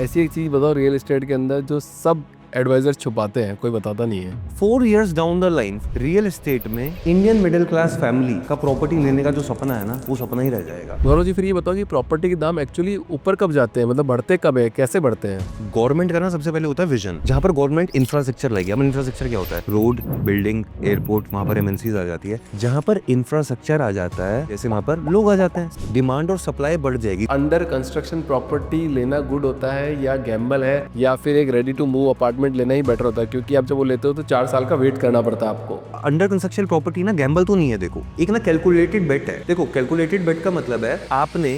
ऐसी एक चीज़ बताओ रियल एस्टेट के अंदर जो सब एडवाइजर छुपाते हैं, कोई बताता नहीं है। 4 years down the line real estate में इंडियन मिडिल क्लास फैमिली का प्रॉपर्टी लेने का जो सपना है ना, वो सपना ही रह जाएगा। गौरव जी, फिर ये बताओ कि प्रॉपर्टी के दाम एक्चुअली ऊपर कब जाते हैं, मतलब बढ़ते कब है, कैसे बढ़ते हैं? गवर्नमेंट का ना सबसे पहले होता है विजन, जहाँ पर गवर्नमेंट इंफ्रास्ट्रक्चर लाएगी। अब इंफ्रास्ट्रक्चर क्या होता है? रोड, बिल्डिंग, एयरपोर्ट, वहाँ पर एमएनसीज आ जाती है। जहाँ पर इंफ्रास्ट्रक्चर आ जाता है, जैसे वहाँ पर लोग आ जाते हैं, डिमांड और सप्लाई बढ़ जाएगी। अंडर कंस्ट्रक्शन प्रॉपर्टी लेना गुड होता है या गैम्बल है, या फिर एक रेडी टू मूव अपार्टमेंट लेना ही बेटर होता है? क्योंकि आप जब वो लेते हो तो 4 साल का वेट करना पड़ता है आपको। अंडर कंस्ट्रक्शन प्रॉपर्टी ना गैम्बल तो नहीं है, देखो एक ना कैलकुलेटेड बेट है। देखो कैलकुलेटेड बेट का मतलब है आपने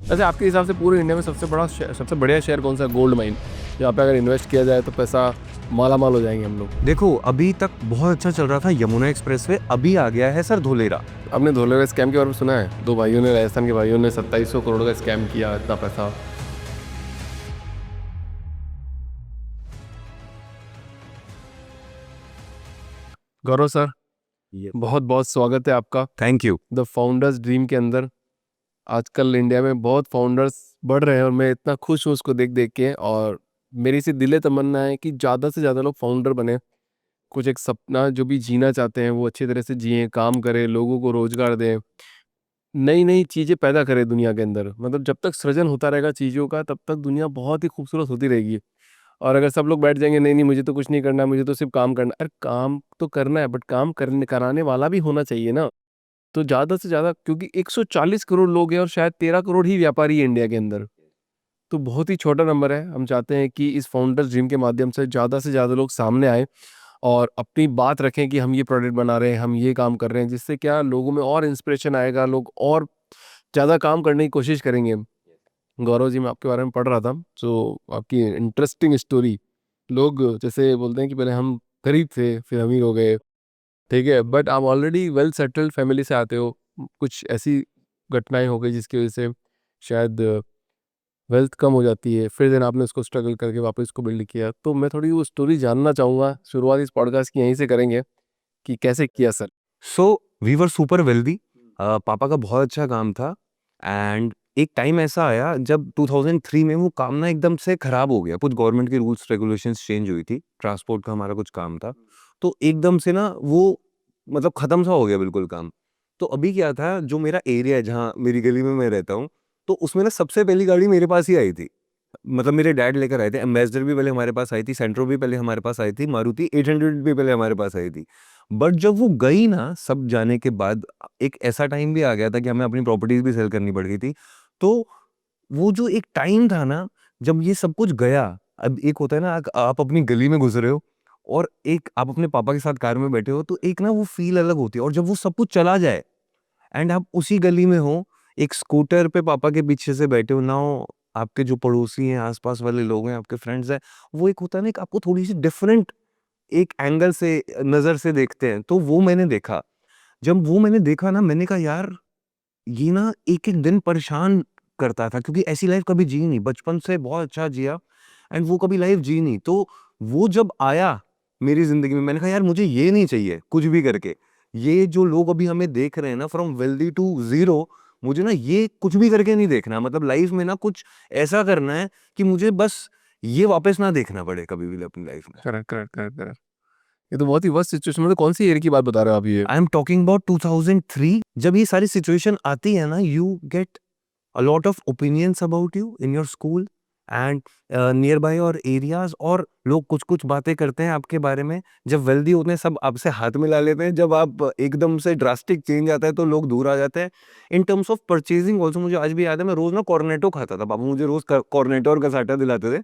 वैसे आपके हिसाब से पूरे इंडिया में सबसे बढ़िया शेयर कौन सा? गोल्ड माइन, जहाँ पे अगर इन्वेस्ट किया जाए तो पैसा माला माल हो जाएंगे हम लोग। देखो अभी तक बहुत अच्छा चल रहा था यमुना एक्सप्रेसवे, अभी आ गया है सर धोलेरा। आपने धोलेरा स्कैम के बारे में सुना है? 2 भाइयों ने, राजस्थान के भाइयों ने 2700 करोड़ का स्कैम किया, इतना पैसा। गौरव सर, बहुत बहुत स्वागत है आपका thank you. The founders dream के अंदर। आजकल इंडिया में बहुत फाउंडर्स बढ़ रहे हैं और मैं इतना खुश हूँ उसको देख देख के, और मेरी सी दिले तमन्ना है कि ज़्यादा से ज़्यादा लोग फाउंडर बने। कुछ एक सपना जो भी जीना चाहते हैं वो अच्छी तरह से जिएं, काम करें, लोगों को रोजगार दें, नई नई चीज़ें पैदा करें दुनिया के अंदर। मतलब जब तक सृजन होता रहेगा चीज़ों का, तब तक दुनिया बहुत ही खूबसूरत होती रहेगी। और अगर सब लोग बैठ जाएंगे, नहीं नहीं मुझे तो कुछ नहीं करना, मुझे तो सिर्फ काम करना, अरे काम तो करना है बट काम करने कराने वाला भी होना चाहिए ना। तो ज़्यादा से ज़्यादा, क्योंकि 140 करोड़ लोग हैं और शायद 13 करोड़ ही व्यापारी हैं इंडिया के अंदर, तो बहुत ही छोटा नंबर है। हम चाहते हैं कि इस फाउंडर्स ड्रीम के माध्यम से ज़्यादा लोग सामने आए और अपनी बात रखें कि हम ये प्रोडक्ट बना रहे हैं, हम ये काम कर रहे हैं, जिससे क्या लोगों में और इंस्पिरेशन आएगा, लोग और ज़्यादा काम करने की कोशिश करेंगे। गौरव जी, मैं आपके बारे में पढ़ रहा था, तो आपकी इंटरेस्टिंग स्टोरी। लोग जैसे बोलते हैं कि पहले हम गरीब थे फिर अमीर हो गए, ठीक है, बट आप ऑलरेडी वेल सेटल्ड फैमिली से आते हो। कुछ ऐसी घटनाएं हो गई जिसकी वजह से शायद वेल्थ कम हो जाती है, फिर देन आपने उसको स्ट्रगल करके वापस उसको बिल्ड किया। तो मैं थोड़ी वो स्टोरी जानना चाहूँगा। शुरुआत इस पॉडकास्ट की यहीं से करेंगे कि कैसे किया sir. So we were super wealthy. पापा का बहुत अच्छा काम था एंड एक टाइम ऐसा आया जब 2003 में वो काम ना एकदम से खराब हो गया। कुछ गवर्नमेंट की रूल्स रेगुलेशंस चेंज हुई थी, ट्रांसपोर्ट का हमारा कुछ काम था, तो एकदम से ना वो मतलब खत्म सा हो गया बिल्कुल काम। तो अभी क्या था, जो मेरा एरिया है जहाँ मेरी गली में मैं रहता हूँ, तो उसमें ना सबसे पहली गाड़ी मेरे पास ही आई थी। मतलब मेरे डैड लेकर आए थे। एम्बेसडर भी पहले हमारे पास आई थी, सेंट्रो भी पहले हमारे पास आई थी, मारुति 800 भी पहले हमारे पास आई थी। बट जब वो गई ना, सब जाने के बाद एक ऐसा टाइम भी आ गया था कि हमें अपनी प्रॉपर्टीज भी सेल करनी पड़ गई थी। तो वो जो एक टाइम था ना, जब ये सब कुछ गया, अब एक होता है ना, आप अपनी गली में घुस रहे हो और एक आप अपने पापा के साथ कार में बैठे हो, तो एक ना वो फील अलग होती है। और जब वो सब कुछ चला जाए एंड आप उसी गली में हो, एक स्कूटर पे पापा के पीछे से बैठे हो ना हो, आपके जो पड़ोसी हैं, आसपास वाले लोग हैं, आपके फ्रेंड्स हैं, वो एक होता है ना, एक आपको थोड़ी सी डिफरेंट एक एंगल से, नजर से देखते हैं। तो वो मैंने देखा। जब वो मैंने देखा ना, मैंने कहा यार, ये ना एक एक दिन परेशान करता था, क्योंकि ऐसी लाइफ कभी जी नहीं, बचपन से बहुत अच्छा जिया एंड वो कभी लाइफ जी नहीं। तो वो जब आया मेरी जिंदगी में, मैंने कहा यार मुझे ये नहीं चाहिए कुछ भी करके। ये जो लोग अभी हमें देख रहे हैं ना, फ्रॉम वेल्दी टू जीरो, मुझे ना ये कुछ भी करके नहीं देखना। मतलब लाइफ में ना कुछ ऐसा करना है कि मुझे बस ये वापस ना देखना पड़े कभी भी अपनी लाइफ में। Correct correct correct correct. ये तो बहुत ही वर्स्ट सिचुएशन। मतलब कौन सी ईयर की बात बता रहे हो आप ये? I am talking about 2003। जब ये सारी सिचुएशन आती है ना, you get a lot of opinions about you in your school and nearby और एरियाज, और लोग कुछ कुछ बातें करते हैं आपके बारे में। जब वेल्दी होते हैं सब आपसे हाथ मिला लेते हैं, जब आप एकदम से ड्रास्टिक चेंज आता है तो लोग दूर आ जाते हैं। In terms of purchasing also, मुझे आज भी याद है, मैं रोज ना कॉर्नेटो खाता था, पापा मुझे रोज कॉर्नेटो और कसाटा दिलाते थे।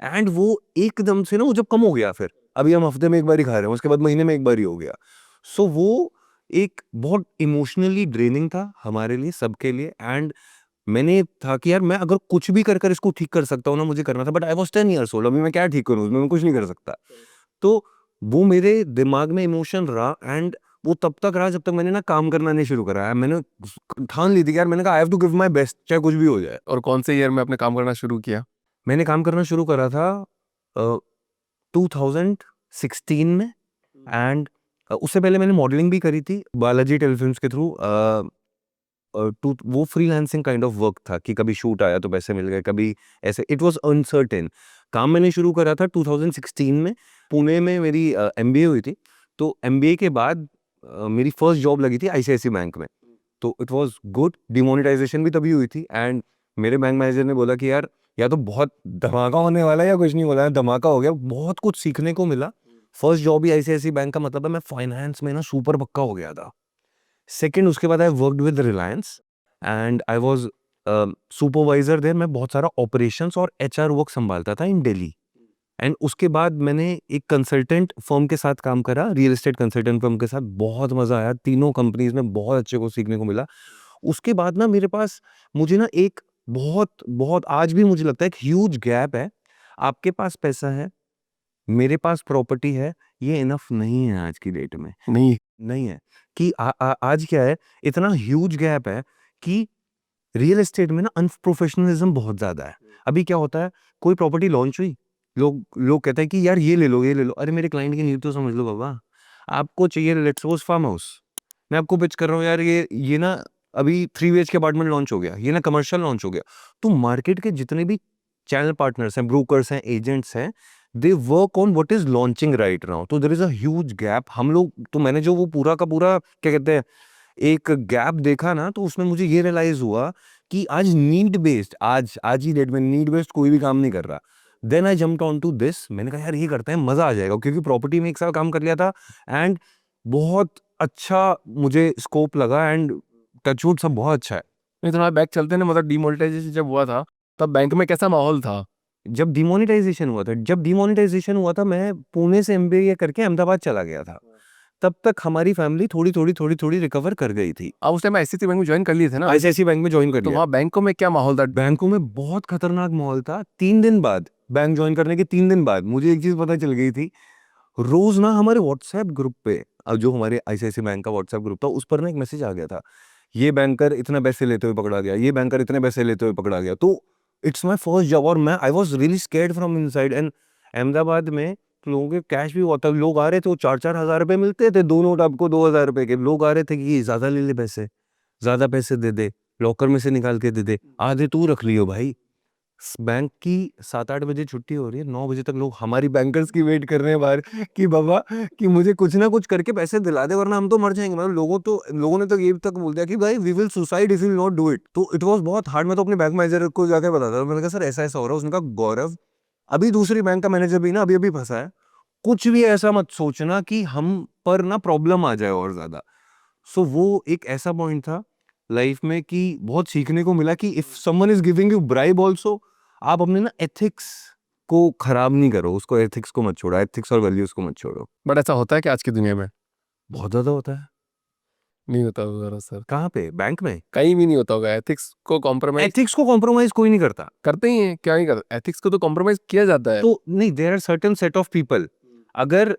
एंड वो एकदम से ना, वो जब कम हो गया, फिर अभी हम हफ्ते में एक बार ही खा रहे हैं, उसके बाद महीने में एक बार ही हो गया। सो वो एक बहुत इमोशनली ड्रेनिंग था हमारे लिए, सबके लिए। एंड मैंने था कि यार मैं अगर कुछ भी कर इसको ठीक कर सकता हूँ ना, मुझे करना था। But I was 10 years old, अभी मैं क्या ठीक करूँ उसमें, मैं कुछ नहीं कर सकता। तो वो मेरे दिमाग में इमोशन रहा एंड वो तब तक रहा जब तक मैंने ना काम करना नहीं शुरू करा। मैंने ठान ली थी कि यार, मैंने कहा I have to give my best, चाहे कुछ भी हो जाए। और कौन से ईयर में आपने काम करना शुरू किया? मैंने काम करना शुरू करा था 2016 में। एंड उससे पहले मैंने मॉडलिंग भी करी थी बालाजी टेलीफिल्म्स के थ्रू। वो फ्रीलांसिंग काइंड ऑफ वर्क था कि कभी शूट आया तो पैसे मिल गए, कभी ऐसे, इट वाज अनसर्टेन। काम मैंने शुरू करा था 2016 में, पुणे में मेरी एमबीए हुई थी। तो एमबीए के बाद मेरी फर्स्ट जॉब लगी थी आईसीआईसी बैंक में। तो इट वाज गुड, डिमोनेटाइजेशन भी तभी हुई थी, एंड मेरे बैंक मैनेजर ने बोला कि यार या तो बहुत धमाका होने वाला है या कुछ नहीं, बोला है धमाका हो गया, बहुत कुछ सीखने को मिला। फर्स्ट जॉब ही आईसीआईसी बैंक का, मतलब है मैं फाइनेंस में ना सुपर पक्का हो गया था। सेकंड, उसके बाद I worked with Reliance and I was supervisor there. मैं बहुत सारा ऑपरेशंस और एचआर वर्क संभालता था इन दिल्ली। एंड उसके बाद मैंने एक कंसल्टेंट फर्म के साथ काम करा, रियल एस्टेट कंसल्टेंट फर्म के साथ, बहुत मजा आया, तीनों कंपनीज में बहुत अच्छे को सीखने को मिला। उसके बाद ना मेरे पास, मुझे ना एक बहुत बहुत आज भी मुझे लगता है एक ह्यूज गैप है। आपके पास पैसा है, मेरे पास प्रॉपर्टी है, ये इनफ नहीं है आज की डेट में। नहीं, नहीं है कि आज क्या है, इतना ह्यूज गैप है कि रियल एस्टेट में ना अनप्रोफेशनलिज्म बहुत ज्यादा है। अभी क्या होता है, कोई प्रॉपर्टी लॉन्च हुई, लोग लोग कहते हैं कि यार ये ले लो ये ले लो। अरे मेरे क्लाइंट की नीड तो समझ लो बाबा। आपको चाहिए लेट्स सपोज फार्म हाउस, मैं आपको पिच कर रहा हूँ यार, ये ना अभी 3 BHK अपार्टमेंट लॉन्च हो गया, ये ना कमर्शियल लॉन्च हो गया। तो मार्केट के जितने भी चैनल पार्टनर्स हैं, ब्रोकर्स हैं, एजेंट्स हैं, they work on what is launching right now. तो there is a huge gap. हम लोग तो, मैंने जो वो पूरा का पूरा क्या कहते हैं एक गैप देखा ना, तो उसमें मुझे ये रियलाइज हुआ कि आज नीड बेस्ड, आज ही डेट में नीड बेस्ड कोई भी काम नहीं कर रहा। Then I jumped on to this, मैंने कहा यार ये करते हैं, मजा आ जाएगा, क्योंकि प्रॉपर्टी में 1 साल काम कर लिया था एंड बहुत अच्छा मुझे स्कोप लगा, एंड टचवुड सब बहुत अच्छा है। नहीं थोड़ा बैक चलते हैं ना, मतलब डिमोनेटाइजेशन जब हुआ था तब बैंक में कैसा माहौल था? जब डिमोनेटाइजेशन हुआ था, मैं पुणे से एमबीए करके अहमदाबाद चला गया था। तब तक हमारी फैमिली थोड़ी थोड़ी रिकवर कर गई थी। आप उस टाइम आईसीआईसी बैंक में ज्वाइन कर लिए थे ना? आईसीआईसी बैंक में ज्वाइन कर तो लिया। वहाँ बैंकों में क्या माहौल था? बैंकों में बहुत खतरनाक माहौल था। 3 दिन बाद, बैंक ज्वाइन करने के 3 दिन बाद मुझे एक चीज पता चल गई थी। रोज ना हमारे व्हाट्सएप ग्रुप पे, अब जो हमारे आईसीआईसी बैंक का व्हाट्सएप ग्रुप था, उस पर ना एक मैसेज आ गया था, ये बैंकर इतने पैसे लेते हुए पकड़ा गया, ये बैंकर इतने पैसे लेते हुए पकड़ा गया। तो इट्स माय फर्स्ट जॉब, और मैं I was really scared from inside. And Ahmedabad में लोगों के कैश भी होता, लोग आ रहे थे, वो 4-4 हज़ार रुपए मिलते थे, 2 नोट आपको 2 हज़ार रुपए के। लोग आ रहे थे कि ज्यादा ले ले पैसे, ज्यादा पैसे दे दे, लॉकर में से निकाल के दे दे, आधे तू रख लियो भाई। बैंक की 7-8 बजे छुट्टी हो रही है, 9 बजे तक लोग हमारी बैंकर्स की वेट कर रहे हैं बाहर कि बाबा कि मुझे कुछ ना कुछ करके पैसे दिला दे, वरना हम तो मर जाएंगे। मतलब लोगों ने तो ये तक बोल दिया कि भाई we will suicide if you not do it. तो इट वाज बहुत हार्ड। मैं तो अपने बैंक मैनेजर को जाकर बताता था, मैंने कहा सर ऐसा ऐसा हो रहा है। उसने कहा गौरव, अभी दूसरी बैंक का मैनेजर भी ना अभी अभी फंसा है, कुछ भी ऐसा मत सोचना कि हम पर ना प्रॉब्लम आ जाए और ज्यादा। सो वो एक ऐसा पॉइंट था लाइफ में कि बहुत सीखने को मिला कि if someone is giving you bribe also, आप अपने ना एथिक्स को खराब नहीं करो, उसको एथिक्स को मत छोड़ो, एथिक्स और वैल्यूज को मत छोड़ो। बट ऐसा होता है कि आज की दुनिया में बहुत ज्यादा होता है। नहीं होता होगा सर? कहाँ पे? बैंक में कहीं भी नहीं होता होगा एथिक्स को कॉम्प्रोमाइज? एथिक्स को कॉम्प्रोमाइज कोई नहीं करता। करते ही हैं, क्यों नहीं करते? एथिक्स को तो कॉम्प्रोमाइज किया जाता है। तो नहीं, there are certain set of people. अगर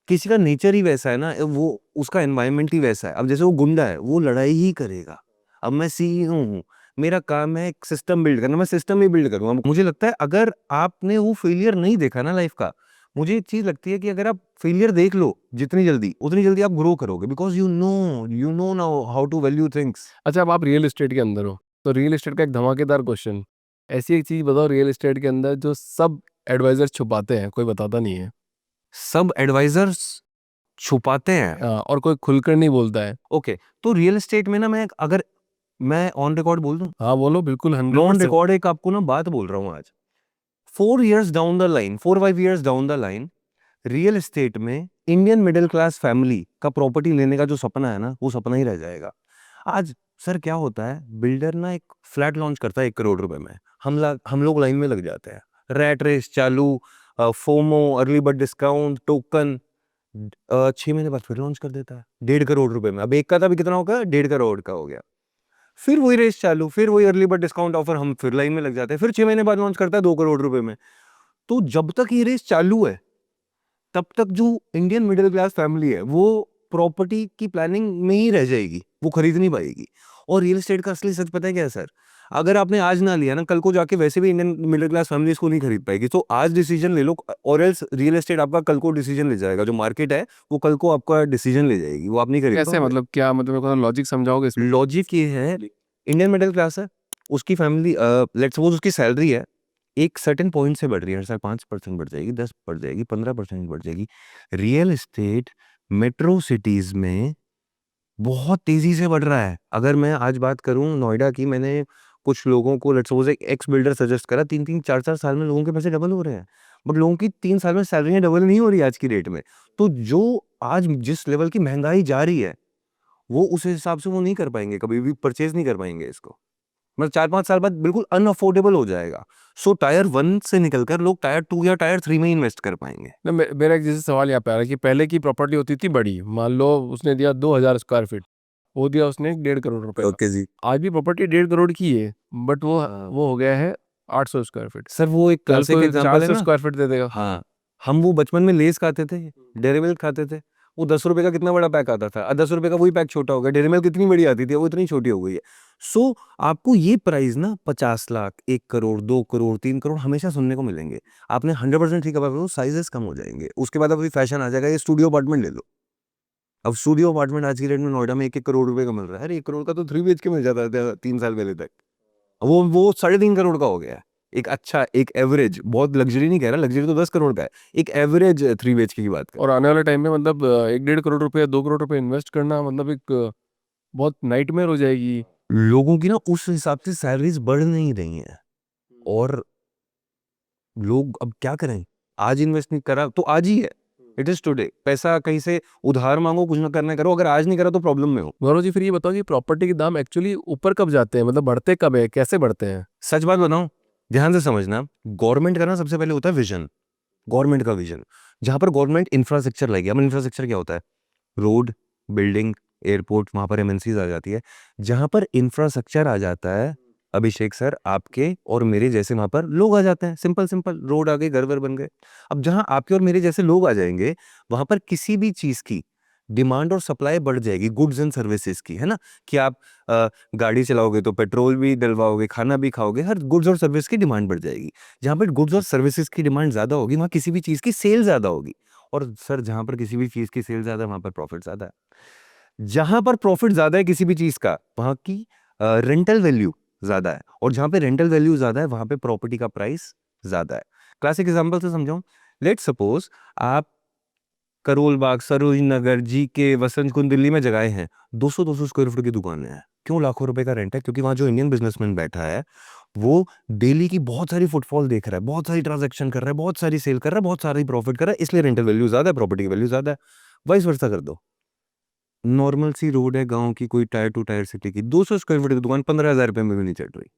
किसी का नेचर ही वैसा है ना, वो उसका एनवायरनमेंट ही वैसा है। अब जैसे वो गुंडा है, वो लड़ाई ही करेगा। अब मैं सीईओ हूँ, मेरा काम है एक सिस्टम बिल्ड करना, मैं सिस्टम ही बिल्ड करूंगा। मुझे लगता है अगर आपने वो फेलियर नहीं देखा ना लाइफ का, मुझे एक चीज लगती है कि अगर आप फेलियर देख लो जितनी जल्दी, उतनी जल्दी आप ग्रो करोगे, because you know now how to value things. अच्छा, अब आप रियल एस्टेट के अंदर हो, तो रियल एस्टेट का एक धमाकेदार क्वेश्चन, ऐसी एक चीज बताओ रियल एस्टेट के अंदर जो सब एडवाइजर छुपाते हैं, कोई बताता नहीं है। सब एडवाइजर्स छुपाते हैं। और कोई खुलकर नहीं बोलता है। ओके, तो रियल एस्टेट में ना, अगर मैं ऑन रिकॉर्ड बोल दूं, हाँ बोलो, बिल्कुल ऑन 100%। रिकॉर्ड एक आपको ना बात बोल रहा हूँ आज। 4 years down the line, 4-5 years down the line, real estate में इंडियन मिडिल क्लास फैमिली का प्रॉपर्टी लेने का जो सपना है ना, वो सपना ही रह जाएगा। आज सर क्या होता है, बिल्डर ना एक फ्लैट लॉन्च करता है 1 करोड़ रुपए में, हम लोग लाइन में लग जाते हैं, रैट रेस चालू, FOMO, early bird discount, token. 6 महीने बाद फिर लॉन्च कर देता है 1.5 करोड़ रुपए में। अब एक का था भी कितना होगा, 1.5 करोड़ का हो गया। फिर वही रेस चालू, फिर वही अर्ली बर्ड डिस्काउंट ऑफर, हम फिर लाइन में लग जाते हैं, फिर 6 महीने बाद लॉन्च करता है 2 करोड़ रुपए में। तो जब तक ये रेस चालू है, तब तक जो इंडियन मिडिल क्लास फैमिली है, वो प्रॉपर्टी की प्लानिंग में ही रह जाएगी, वो खरीद नहीं पाएगी। और रियल एस्टेट का असली सच पता है क्या है सर? अगर आपने आज ना लिया ना, कल को जाके वैसे भी इंडियन मिडिल क्लास फैमिली इसको नहीं खरीद पाएगी। तो आज डिसीजन ले लो, और एल्स रियल एस्टेट आपका कल को डिसीजन ले जाएगा। जो मार्केट है वो कल को आपका डिसीजन ले जाएगी, वो आप नहीं खरीद कैसे पाओगे। मतलब क्या मतलब मेरे को लॉजिक समझाओगे इसमें? लॉजिक ये है, इंडियन मिडिल क्लास है, उसकी फैमिली लेट्स सपोज उसकी सैलरी है, एक सर्टेन पॉइंट से बढ़ रही है, हर साल 5% बढ़ जाएगी, 10 बढ़ जाएगी, 15% बढ़ जाएगी। रियल एस्टेट मेट्रो सिटीज में बहुत तेजी से बढ़ रहा है। अगर मैं आज बात करूं नोएडा की, मैंने कुछ लोगों को लेट्स सपोज एक एक्स बिल्डर सजेस्ट करा, 3-3 4-4 साल में लोगों के पैसे डबल हो रहे हैं। बट लोगों की 3 साल में सैलरियां डबल नहीं हो रही आज की डेट में। तो जो आज जिस लेवल की महंगाई जा रही है, वो उस हिसाब से वो नहीं कर पाएंगे, कभी भी परचेज नहीं कर पाएंगे इसको। मतलब 4-5 साल बाद बिल्कुल अनअफोर्डेबल हो जाएगा। सो टायर 1 से निकलकर लोग टायर 2 या टायर 3 में इन्वेस्ट कर पाएंगे। ना मेरा एक जैसे सवाल यहाँ पे आ रहा है कि पहले की प्रॉपर्टी होती थी बड़ी, मान लो उसने दिया 2000 स्क्वायर फीट, वो दिया उसने 1.5 करोड़ रुपए का। ओके जी। आज भी प्रॉपर्टी 1.5 करोड़ की है, बट हाँ। वो हो गया है 800 स्क्वायर फीट। सर वो एक कल क्लासिक कोई एग्जांपल है 400 ना। स्क्वायर फीट दे देगा। हाँ, हम वो बचपन में लेस खाते थे, डेयरी मिल्क खाते थे, वो 10 रुपए का कितना बड़ा पैक आता था, 10 रुपए का वही पैक छोटा हो गया। डेयरी मिल्क कितनी बड़ी आती थी, वो इतनी छोटी हो गई है। सो आपको ये प्राइस ना 50 लाख, 1 करोड़, 2 करोड़, 3 करोड़ हमेशा सुनने को मिलेंगे। आपने 100% ठीक है, साइजेस कम हो जाएंगे। उसके बाद अभी फैशन आ जाएगा, ये स्टूडियो अपार्टमेंट ले लो। अब स्टूडियो अपार्टमेंट आज की डेट में नोएडा में 1-1 करोड़ रुपए का मिल रहा है। अरे 1 करोड़ का तो 3 BHK मिल जाता था 3 साल पहले तक। वो 3.5 करोड़ का हो गया है। एक अच्छा, एक एवरेज, बहुत लग्जरी नहीं कह रहा, लग्जरी तो 10 करोड़ का है। एक एवरेज 3 BHK की बात कर। और आने वाले टाइम में मतलब 1.5 करोड़ रुपए, 2 करोड़ रुपए इन्वेस्ट करना मतलब एक बहुत नाइटमेयर हो जाएगी। लोगों की ना उस हिसाब से सैलरीज बढ़ नहीं रही हैं, और लोग अब क्या करें? आज इन्वेस्ट नहीं करा तो आज ही है, इट इज टुडे। पैसा कहीं से उधार मांगो, कुछ ना करना करो, अगर आज नहीं करा तो प्रॉब्लम में हो। गौरव जी फिर ये बताओ कि प्रॉपर्टी के दाम एक्चुअली ऊपर कब जाते हैं, मतलब बढ़ते कब है, कैसे बढ़ते हैं? सच बात बताऊं, ध्यान से समझना, गवर्नमेंट का ना सबसे पहले होता है विजन। गवर्नमेंट का विजन, जहां पर गवर्नमेंट इंफ्रास्ट्रक्चर लाएगी। अब इंफ्रास्ट्रक्चर क्या होता है? रोड, बिल्डिंग, एयरपोर्ट, वहां पर एमएनसीज आ जाती है। जहां पर इंफ्रास्ट्रक्चर आ जाता है, अभिषेक सर, आपके और मेरे जैसे वहां पर लोग आ जाते हैं। सिंपल सिंपल, रोड आ गई, घर वर बन गए। अब जहां आपके और मेरे जैसे लोग आ जाएंगे, वहां पर किसी भी चीज की डिमांड और सप्लाई बढ़ जाएगी, गुड्स एंड सर्विसेज की, है ना। कि आप गाड़ी चलाओगे तो पेट्रोल भी डलवाओगे, खाना भी खाओगे, हर गुड्स और सर्विस की डिमांड बढ़ जाएगी। जहां पर गुड्स और सर्विसेज की डिमांड ज्यादा होगी, वहां किसी भी चीज की सेल ज्यादा होगी। और सर, जहां पर किसी भी चीज की सेल ज्यादा है, वहां पर प्रॉफिट ज्यादा है। जहां पर प्रॉफिट ज्यादा है किसी भी चीज का, वहां की रेंटल वैल्यू ज्यादा है, और जहां पे रेंटल वैल्यू ज्यादा है, वहां पे प्रॉपर्टी का प्राइस ज्यादा है। क्लासिक एग्जांपल से समझाऊं, लेट सपोज आप करोल बाग, सरोजिनी नगर, जीके, वसंत कुंज, दिल्ली में जगह हैं, 200-200 स्क्वायर फीट की दुकानें हैं। क्यों लाखों रुपए का रेंट है? क्योंकि वहां जो इंडियन बिजनेसमैन बैठा है, वो डेली की बहुत सारी फुटफॉल देख रहा है, बहुत सारी ट्रांजैक्शन कर रहा है, बहुत सारी सेल कर रहा है, बहुत सारी प्रॉफिट कर रहा है, इसलिए रेंटल वैल्यू ज्यादा है, प्रॉपर्टी की वैल्यू ज्यादा है। वाइस वर्सा कर दो, नॉर्मल सी रोड है गांव की, कोई टायर टू टायर सिटी की, 200 स्क्वायर फीट की दुकान 15,000 रुपए में भी नहीं चल रही।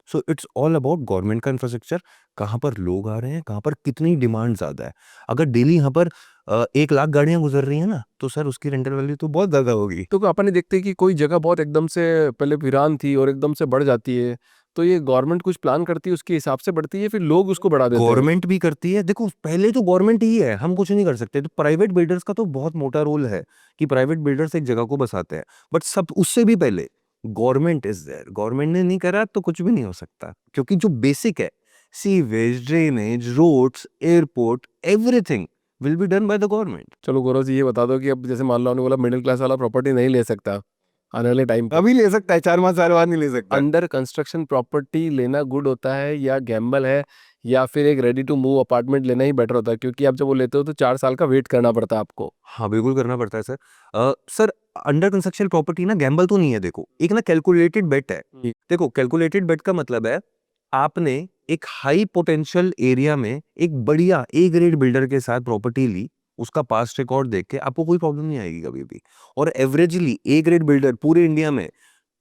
So it's all about government का इंफ्रास्ट्रक्चर, कहाँ पर लोग आ रहे हैं, कहाँ पर कितनी डिमांड ज्यादा है। अगर डेली यहाँ पर 1 लाख गाड़ियां गुजर रही हैं ना, तो सर उसकी रेंटल वैल्यू तो बहुत ज्यादा होगी। तो अपन ने देखते हैं कि कोई जगह बहुत एकदम से पहले वीरान थी और एकदम से बढ़ जाती है, तो ये गवर्नमेंट कुछ प्लान करती है उसके हिसाब से बढ़ती है, फिर लोग उसको बढ़ा देते हैं? गवर्नमेंट भी करती है, देखो पहले तो गवर्नमेंट ही है, हम कुछ नहीं कर सकते। तो प्राइवेट बिल्डर्स का तो बहुत मोटा रोल है कि प्राइवेट बिल्डर्स एक जगह को बसाते हैं, बट सब उससे भी पहले गवर्नमेंट इज देयर। गवर्नमेंट ने नहीं करा तो कुछ भी नहीं हो सकता, क्योंकि जो बेसिक है, sewage, drainage, roads, airport, everything will be done by the government. चलो गौरव जी ये बता दो कि अब जैसे मान लो आपने बोला मिडिल क्लास वाला प्रॉपर्टी नहीं ले सकता आने वाले टाइम पे, अभी ले सकता है, 4-5 साल बाद नहीं ले सकता। अंडर कंस्ट्रक्शन प्रॉपर्टी लेना गुड होता है या गैम्बल है, या फिर एक रेडी टू मूव अपार्टमेंट लेना ही बेटर होता है? क्योंकि आप जब वो लेते हो तो 4 साल का वेट करना पड़ता है आपको। हाँ, बिल्कुल करना पड़ता है sir. Sir, under construction property ना गैम्बल तो नहीं है, देखो एक ना कैलकुलेटेड बेट है। देखो कैलकुलेटेड बेट का मतलब है, आपने एक हाई पोटेंशियल एरिया में एक बढ़िया ए ग्रेड बिल्डर के साथ प्रॉपर्टी ली, उसका पास्ट रिकॉर्ड देख के आपको कोई प्रॉब्लम नहीं आएगी कभी भी। और एवरेजली ए ग्रेड बिल्डर पूरे इंडिया में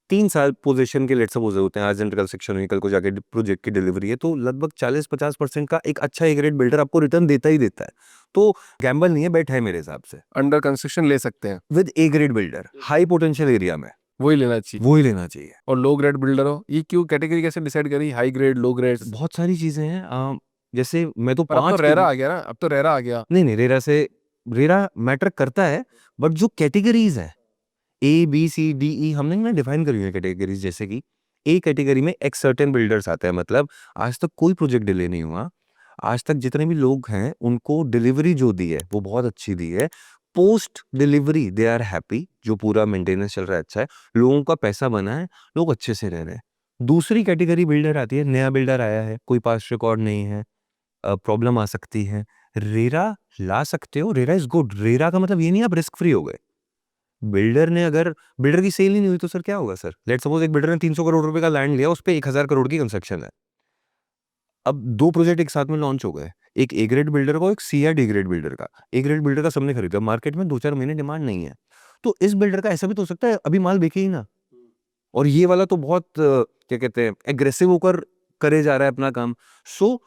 3 साल पोजीशन के लेट सपोज होते हैं। आज अंडर कंस्ट्रक्शन हुई, कल को जाके प्रोजेक्ट की डिलीवरी है, तो लगभग 40-50% का एक अच्छा ए ग्रेड बिल्डर आपको रिटर्न देता ही देता है। तो गैम्बल नहीं है, बेट है मेरे हिसाब से। अंडर कंस्ट्रक्शन ले सकते हैं, with A grade builder high potential area में, वही लेना चाहिए। वो ही लेना चाहिए। और लो ग्रेड बिल्डर हो, ये क्यों कैटेगरी कैसे डिसाइड करी, हाई ग्रेड लो ग्रेड? बहुत सारी चीजें हैं। जैसे मैं तो पर अब तो 5 रेरा आ गया ना, अब तो रेरा आ गया। नहीं नहीं, रेरा से रेरा मैटर करता है, बट जो कैटेगरीज है, A B C D E हमने ना डिफाइन करी हुई है कैटेगरीज, जैसे कि ए कैटेगरी में एक सर्टेन बिल्डर्स आते हैं, मतलब आज तक कोई प्रोजेक्ट डिले नहीं हुआ, आज तक जितने भी लोग हैं उनको डिलीवरी जो दी है वो बहुत अच्छी दी है, post delivery they are happy, जो पूरा मेंटेनेंस चल रहा है अच्छा है, लोगों का पैसा बना है, लोग अच्छे से रह रहे हैं। दूसरी कैटेगरी बिल्डर आती है, नया बिल्डर आया है, कोई पास रिकॉर्ड नहीं है, प्रॉब्लम आ सकती है, रेरा ला सकते हो, रेरा इज गुड, रेरा का मतलब ये नहीं आप रिस्क फ्री हो गए। बिल्डर ने अगर बिल्डर की सेल ही नहीं हुई तो सर क्या होगा सर? लेट्स सपोज एक बिल्डर ने 300 करोड़ रुपए का लैंड लिया, उस पे 1000 करोड़ की कंस्ट्रक्शन है। अब दो प्रोजेक्ट एक साथ में लॉन्च हो गए, एक ए ग्रेड बिल्डर का, एक सी या डी ग्रेड बिल्डर का। ए ग्रेड बिल्डर का सबने खरीदा, मार्केट में 2-4 महीने डिमांड नहीं है, तो इस बिल्डर का ऐसा भी तो हो सकता है अभी माल बिके ही ना, और ये वाला तो बहुत क्या कहते हैं एग्रेसिव होकर करे जा रहा है अपना काम। सो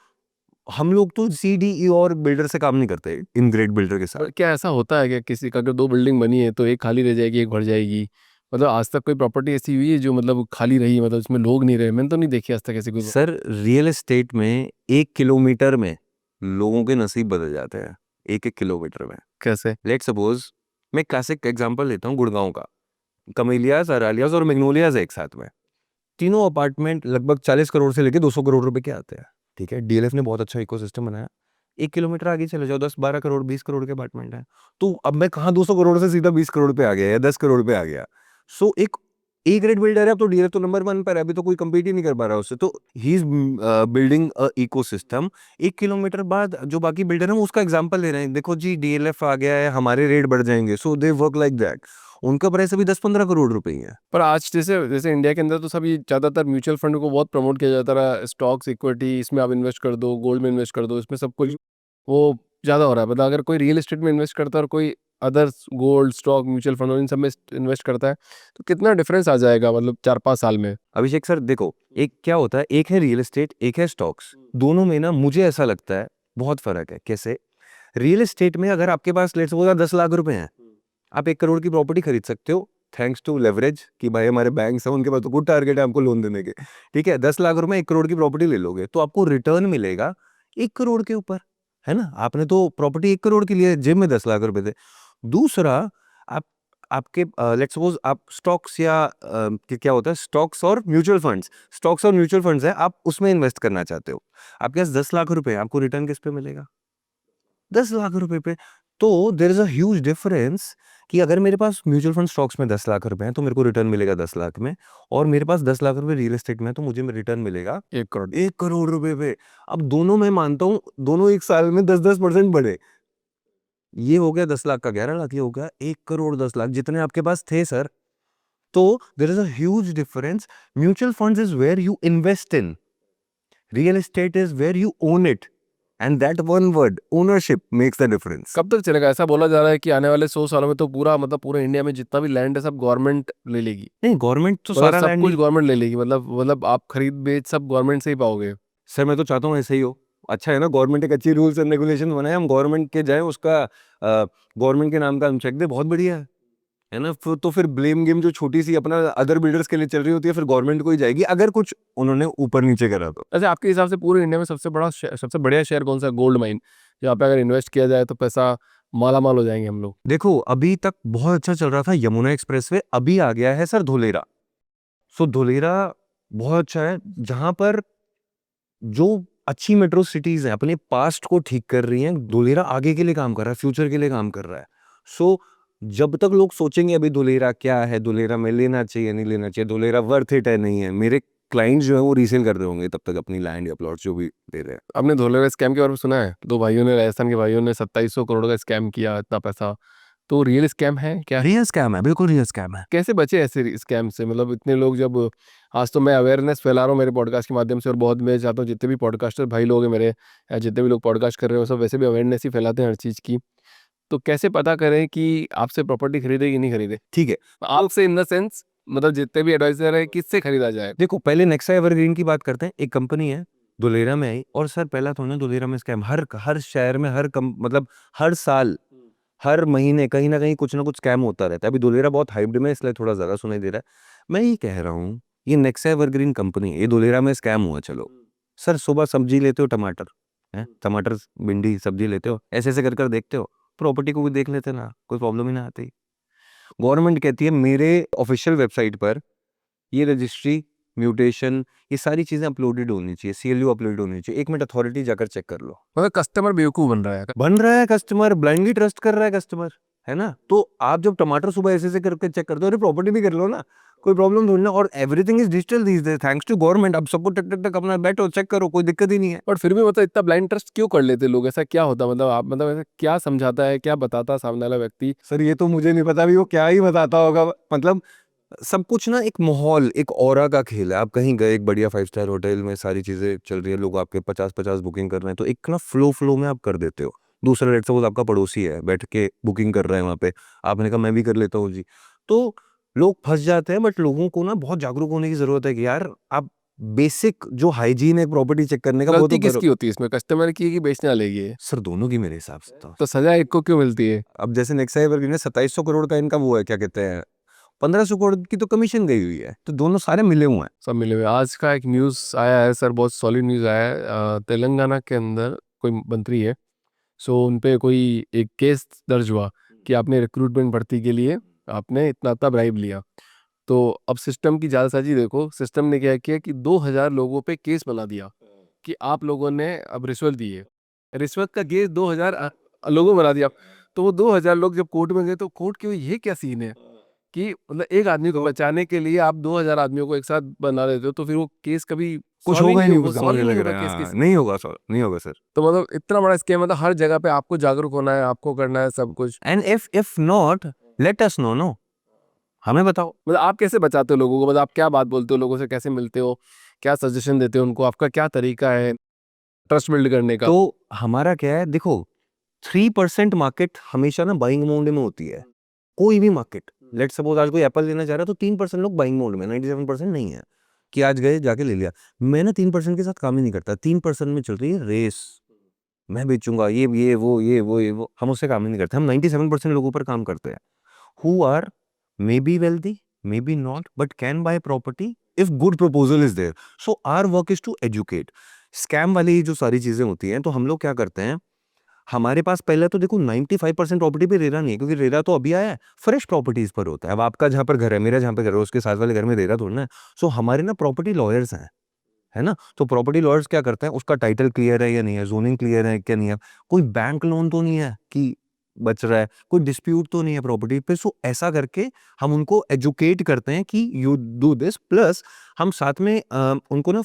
हम लोग तो सी डी ई और बिल्डर से काम नहीं करते इन ग्रेड बिल्डर के साथ। पर क्या ऐसा होता है क्या किसी का, अगर 2 बिल्डिंग बनी है तो एक खाली रह जाएगी, एक भर जाएगी? मतलब आज तक कोई प्रॉपर्टी ऐसी हुई है जो मतलब खाली रही, मतलब उसमें लोग नहीं रहे? मैंने तो नहीं देखी आज तक ऐसी कोई। सर रियल एस्टेट में 1 किलोमीटर में लोगों के नसीब बदल जाते हैं, 1-1 किलोमीटर में। कैसे? लेट सपोज मैं क्लासिक एग्जांपल लेता हूँ गुड़गांव का, कमेलियाज, अरालियाज और मैग्नोलियाज एक साथ में, तीनों अपार्टमेंट लगभग 40 करोड़ से लेके 200 करोड़ रुपए के आते हैं। ठीक है, डीएलएफ ने बहुत अच्छा इकोसिस्टम बनाया, 1 किलोमीटर आगे चले जाओ 10-12 करोड़ 20 करोड़ के अपार्टमेंट है, तो अब मैं कहाँ 200 करोड़ से सीधा 20 करोड़ पे आ गया या 10 करोड़ पे आ गया। सो एक ए ग्रेड बिल्डर है, अब तो डीएलएफ तो नंबर 1 पर है, अभी तो कोई compete ही नहीं कर पा रहा उससे, तो he is building a ecosystem. 1 kilometre बाद जो बाकी बिल्डर है उसका एग्जांपल ले रहे हैं, देखो जी डीएलएफ आ गया है, हमारे रेट बढ़ जाएंगे, सो दे वर्क लाइक दैट। उनका प्राइस अभी 10-15 करोड़ रुपए ही है। पर आज जैसे जैसे इंडिया के अंदर तो सभी ज़्यादातर म्यूचुअल फंड को बहुत प्रमोट किया जाता रहा, स्टॉक्स, इक्विटी, इसमें आप इन्वेस्ट कर दो, गोल्ड में इन्वेस्ट कर दो, इसमें सब कुछ वो ज़्यादा हो रहा है। मतलब अगर कोई रियल एस्टेट में इन्वेस्ट करता है और कोई others gold, stock, mutual fund और इन सब में इन्वेस्ट करता है, तो कितना डिफरेंस आ जाएगा मतलब 4-5 साल में? अभिषेक सर देखो, एक क्या होता है, एक है रियल एस्टेट, एक है स्टॉक्स, दोनों में ना मुझे ऐसा लगता है बहुत फर्क है। कैसे? रियल एस्टेट में अगर आपके पास लेट्स सपोज 10 लाख रुपए हैं, आप 1 करोड़ की प्रॉपर्टी खरीद सकते हो, थैंक्स टू लेवरेज कि भाई हमारे बैंक्स हैं, उनके पास तो गुड टारगेट है आपको लोन देने के। ठीक है, 10 लाख रुपए 1 करोड़ की प्रॉपर्टी ले लोगे तो आपको रिटर्न मिलेगा 1 करोड़ के ऊपर, है ना? आपने तो प्रॉपर्टी 1 करोड़ की ली है, जेब में 10 लाख रुपए थे। दूसरा, आप आपके लेट्स सपोज आप स्टॉक्स या क्या होता है, स्टॉक्स और म्यूचुअल फंड्स, स्टॉक्स और म्यूचुअल फंड्स है, आप उसमें इन्वेस्ट करना चाहते हो, आपके पास 10 लाख रुपए हैं, आपको रिटर्न किस पे मिलेगा? 10 लाख रुपए पे। तो there is a huge difference कि अगर मेरे पास म्यूचुअल फंड स्टॉक्स में 10 लाख रुपए हैं तो मेरे को रिटर्न मिलेगा 10 लाख में, और मेरे पास 10 लाख रुपए रियल एस्टेट में है तो मुझे रिटर्न मिलेगा 1 करोड़। 1 करोड़ रुपए पे। अब दोनों मैं मानता हूँ, दोनों एक साल में 10-10% बढ़े, ये हो गया 10 लाख का 11 लाख, ये हो गया 1 करोड़ 10 लाख जितने आपके पास थे सर। तो there is a huge difference. Mutual funds is where you invest in, real estate is where you own it, and that one word ownership makes the difference. कब तक चलेगा? ऐसा बोला जा रहा है कि आने वाले 100 सालों में तो पूरा मतलब पूरे इंडिया में जितना भी लैंड है सब गवर्नमेंट ले लेगी। नहीं, गवर्नमेंट तो मतलब सारा सब लैंड कुछ ही। गवर्नमेंट ले लेगी, मतलब आप खरीद बेच सब गवर्नमेंट से ही पाओगे। सर मैं तो चाहता हूँ ऐसे ही हो, अच्छा है ना, गवर्नमेंट एक अच्छी रूल्स एंड रेगुलेशन बनाए, हम गवर्नमेंट के जाए, उसका गवर्नमेंट के नाम का हम चेक दे, बहुत बढ़िया है ना? फिर तो फिर ब्लेम गेम जो छोटी सी अपना अदर बिल्डर्स के लिए चल रही होती है फिर गवर्नमेंट को ही जाएगी अगर कुछ उन्होंने ऊपर नीचे करा तो। वैसे आपके हिसाब से पूरे इंडिया में सबसे बढ़िया शेयर कौन सा है? गोल्ड माइन, जहाँ पे अगर इन्वेस्ट किया जाए तो पैसा माला माल हो जाएंगे हम लोग। देखो अभी तक बहुत अच्छा चल रहा था यमुना एक्सप्रेसवे, अभी आ गया है सर धोलेरा। सो धोलेरा बहुत अच्छा है, जहां पर जो अच्छी मेट्रो सिटीज हैं अपने पास्ट को ठीक कर रही हैं, धोलेरा आगे के लिए काम कर रहा है, फ्यूचर के लिए काम कर रहा है। सो जब तक लोग सोचेंगे अभी धोलेरा क्या है, धोलेरा में लेना चाहिए नहीं लेना चाहिए, धोलेरा वर्थ इट है नहीं है, मेरे क्लाइंट्स जो है वो रीसेल कर रहे होंगे तब तक अपनी लैंड या प्लॉट जो भी दे रहे हैं। आपने धोलेरा स्कैम के बारे में सुना है? 2 भाइयों ने, राजस्थान के भाइयों ने 2700 करोड़ का स्कैम किया, इतना पैसा। तो रियल स्कैम है क्या? रियल स्कैम है, बिल्कुल रियल स्कैम है। कैसे बचे ऐसे स्कैम से? मतलब इतने लोग जब, आज तो मैं अवेयरनेस फैला रहा हूँ मेरे पॉडकास्ट के माध्यम से, और बहुत मैं चाहता हूँ जितने भी पॉडकास्टर भाई लोग हैं मेरे, या जितने भी लोग पॉडकास्ट कर रहे हैं वो सब वैसे भी अवेयरनेस ही फैलाते हैं हर चीज़ की। तो कैसे पता करें कि आपसे प्रॉपर्टी खरीदे कि नहीं खरीदे? ठीक है, आपसे इन द सेंस, मतलब जितने भी एडवाइजर है किससे खरीदा जाए? देखो पहले नेक्सा एवरग्रीन की बात करते हैं। एक कंपनी है धोलेरा में आई, और सर पहला थोड़ा ना धोलेरा में स्कैम, हर हर शहर में मतलब हर साल हर महीने कहीं ना कुछ स्कैम होता रहता है। अभी धोलेरा बहुत हाइप्ड में इसलिए थोड़ा ज्यादा सुनाई दे रहा है। मैं ये कह रहा हूँ ये नेक्सा एवरग्रीन कंपनी है, ये धोलेरा में स्कैम हुआ चलो। सर सुबह सब्जी लेते हो, टमाटर है, टमाटर भिंडी सब्जी लेते हो, ऐसे ऐसे कर कर देखते हो, प्रॉपर्टी को भी देख लेते ना, कोई प्रॉब्लम ही ना आती। गवर्नमेंट कहती है मेरे ऑफिशियल वेबसाइट पर ये रजिस्ट्री, म्यूटेशन, ये सारी चीजें अपलोडेड होनी चाहिए, सीएलयू अपलोड होनी चाहिए। 1 मिनट अथॉरिटी जाकर चेक कर लो। मतलब कस्टमर बेवकूफ बन रहा है। बन रहा है कस्टमर, ब्लाइंडली ट्रस्ट कर रहा है कस्टमर, है ना। तो आप जब टमाटर सुबह ऐसे करके चेक करते हो, अरे प्रॉपर्टी भी कर लो ना, कोई प्रॉब्लम थोड़ी ना। और everything is digital these days, thanks to government. अब सबको टक टक टक अपना बैठो चेक करो, कोई दिक्कत ही नहीं है। बट फिर भी मतलब इतना ब्लाइंड ट्रस्ट क्यों कर लेते लोग? ऐसा क्या होता? मतलब आप मतलब ऐसा क्या समझाता है, क्या बताता सामने वाला व्यक्ति? सर ये तो मुझे नहीं पता भी वो क्या ही बताता होगा। मतलब सब कुछ ना एक माहौल, एक ऑरा का खेल है। आप कहीं गए एक बढ़िया 5 स्टार होटल में, सारी चीजें चल रही है, लोग आपके 50-50 बुकिंग कर रहे हैं, तो एक ना फ्लो में आप कर देते हो। दूसरा लेट सपोज आपका पड़ोसी है, बैठ के बुकिंग कर रहा है वहां पे, आपने कहा मैं भी कर लेता हूँ जी, तो लोग फंस जाते हैं। बट लोगों को ना बहुत जागरूक होने की जरूरत है कि यार आप बेसिक जो हाइजीन है प्रॉपर्टी चेक करने का वो गलती तो करो। किसकी होती है इसमें, कस्टमर की कि बेचने वाले की है? सर दोनों की मेरे हिसाब से तो सजा एक को क्यों मिलती है? अब जैसे नेक्सा एवरग्रीन 2700 करोड़ का इनका वो है, क्या कहते हैं, 1500 करोड़ की तो कमीशन गई हुई है, तो दोनों सारे मिले हुए हैं। सब मिले हुए। आज का एक न्यूज़ आया है सर, बहुत सॉलिड न्यूज़ आया है। तेलंगाना के अंदर कोई मंत्री है, सो उन पे कोई एक केस दर्ज हुआ कि आपने रिक्रूटमेंट भर्ती के लिए आपने इतना इतना ब्राइब लिया। तो अब सिस्टम की जालसाजी देखो, सिस्टम ने क्या किया कि 2000 लोगों पे केस बना दिया कि आप लोगों ने अब रिश्वत दी है। रिश्वत का केस 2000 लोगों बना दिया। तो वो 2000 लोग जब कोर्ट में गए तो कोर्ट के ये क्या सीन है कि मतलब एक आदमी को बचाने के लिए आप 2000 आदमियों को एक साथ बना देते हो, तो फिर वो केस कभी कुछ सॉल्व ही होगा ही नहीं नहीं, होगा, कुछ समझ सॉल्व में ही नहीं लग होगा रहा है। केस हाँ, किस। नहीं होगा सर, नहीं होगा सर। तो मतलब इतना बड़ा स्कैम, मतलब हर जगह पे आपको जागरूक होना है, आपको करना है सब कुछ। And if not, let us know, no, हमें बताओ। मतलब आप कैसे बचाते हो लोगों को? मतलब आप क्या बात बोलते हो लोगों से, कैसे मिलते हो, क्या सजेशन देते हो उनको, आपका क्या तरीका है ट्रस्ट बिल्ड करने का? तो हमारा क्या है, देखो 3% मार्केट हमेशा ना बाइंग मोड में होती है। कोई भी मार्केट, लेट सपोज आज कोई एप्पल लेना चाह रहा है तो 3% लोग बाइंग मोड में, 97% नहीं है कि आज गए जाके ले लिया। मैं ना 3% के साथ काम ही नहीं करता। 3% में चल रही है रेस, मैं बेचूंगा ये वो, हम उससे काम ही नहीं करते। हम 97% लोगों पर काम करते हैं, who are maybe wealthy, maybe not, but can buy property if good proposal is there. So our work is to educate. Scam वाली जो सारी चीजें होती हैं, तो हम लोग क्या करते हैं, हमारे पास पहले तो देखो 95% प्रॉपर्टी पे रेरा नहीं है, क्योंकि रेरा तो अभी आया है, फ्रेश प्रॉपर्टीज पर होता है। अब आपका जहां पर घर है, मेरा जहां पर घर है, उसके साथ वाले घर में रेरा थोड़ा ना है। सो हमारे ना प्रॉपर्टी लॉयर्स हैं, है ना। तो प्रॉपर्टी लॉयर्स क्या करते हैं, उसका टाइटल क्लियर है या नहीं है, जोनिंग क्लियर है क्या नहीं है, कोई बैंक लोन तो नहीं है कि बच रहा है, कोई डिस्प्यूट तो नहीं है प्रॉपर्टी पे। सो ऐसा करके हम उनको एजुकेट करते हैं कि यू डू दिस। प्लस हम साथ में उनको ना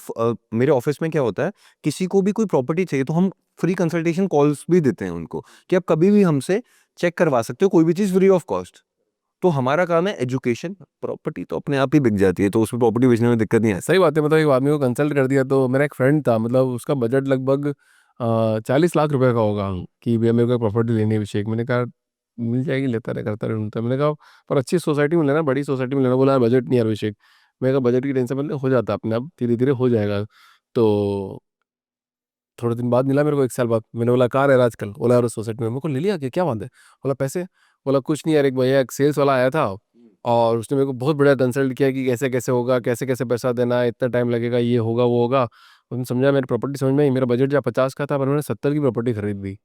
मेरे ऑफिस में क्या होता है, किसी को भी कोई प्रॉपर्टी चाहिए तो हम फ्री कंसल्टेशन कॉल्स भी देते हैं उनको, कि आप कभी भी हमसे चेक करवा सकते हो कोई भी चीज फ्री ऑफ कॉस्ट। तो हमारा काम है एजुकेशन। प्रॉपर्टी तो अपने आप ही बिक जाती है, तो उसमें प्रॉपर्टी बेचने में दिक्कत नहीं है। सही बात है। मतलब एक आदमी को कंसल्ट कर दिया, तो मेरा एक फ्रेंड था, मतलब उसका बजट लगभग 40 लाख रुपए का होगा कि भैया मेरे को प्रॉपर्टी लेनी है अभिषेक। मैंने कहा मिल जाएगी, लेता रहे करता रहे ढूंढता। मैंने कहा पर अच्छी सोसाइटी में लेना, बड़ी सोसाइटी में लेना। बोला बजट नहीं है अभिषेक। मैंने कहा बजट की टेंशन मतलब हो जाता है अपने आप, धीरे धीरे हो जाएगा। तो थोड़े दिन बाद मिला मेरे को, 1 साल बाद। मैंने बोला कहाँ रह रहा आजकल? बोला यार उस सोसाइटी में। मेरे को ले लिया क्या बात है? बोला पैसे? बोला कुछ नहीं यार, एक भैया एक सेल्स वाला आया था और उसने मेरे को बहुत बढ़िया कंसल्ट किया कि कैसे कैसे होगा, कैसे कैसे पैसा देना है, इतना टाइम लगेगा, ये होगा वो होगा। उन्होंने समझा, मेरी प्रॉपर्टी समझ में आई। मेरा बजट जहाँ 50 का था, पर उन्होंने 70 की प्रॉपर्टी खरीद ली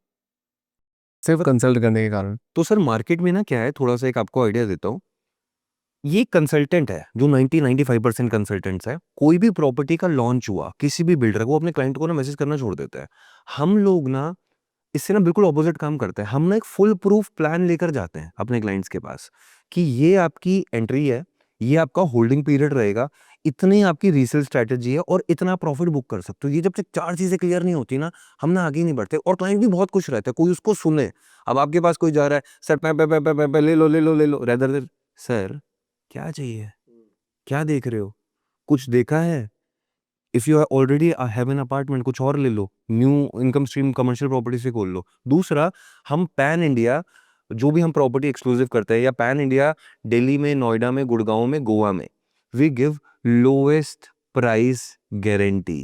सिर्फ कंसल्ट करने के कारण। तो सर मार्केट में ना क्या है, थोड़ा सा एक आपको आइडिया देता हूँ। ये कंसल्टेंट है जो 90-95% कंसल्टेंट्स है। कोई भी प्रॉपर्टी का लॉन्च हुआ, किसी भी बिल्डर को अपने क्लाइंट को ना मैसेज करना छोड़ देता है। हम लोग ना इससे ना बिल्कुल ऑपोजिट काम करते हैं। हम ना एक फुल प्रूफ प्लान लेकर जाते हैं अपने क्लाइंट्स के पास कि ये आपकी एंट्री है, ये आपका होल्डिंग पीरियड रहेगा, इतनी आपकी रीसेल स्ट्रैटेजी है और इतना प्रॉफिट बुक कर सकते हो। ये जब तक 4 चीजें क्लियर नहीं होती ना, हम ना आगे नहीं बढ़ते। और क्लाइंट भी बहुत खुश रहता है, कोई उसको सुने। अब आपके पास कोई जा रहा है, सर पे ले लो ले लो ले लो, रेदर देन सर क्या चाहिए, क्या देख रहे हो, कुछ देखा है, if you already have an apartment कुछ और ले लो, new income stream commercial property से खोल लो। दूसरा, हम पैन इंडिया जो भी हम प्रॉपर्टी एक्सक्लूसिव करते हैं, या पैन इंडिया दिल्ली में, नोएडा में, गुड़गांव में, गोवा में, we give lowest price guarantee.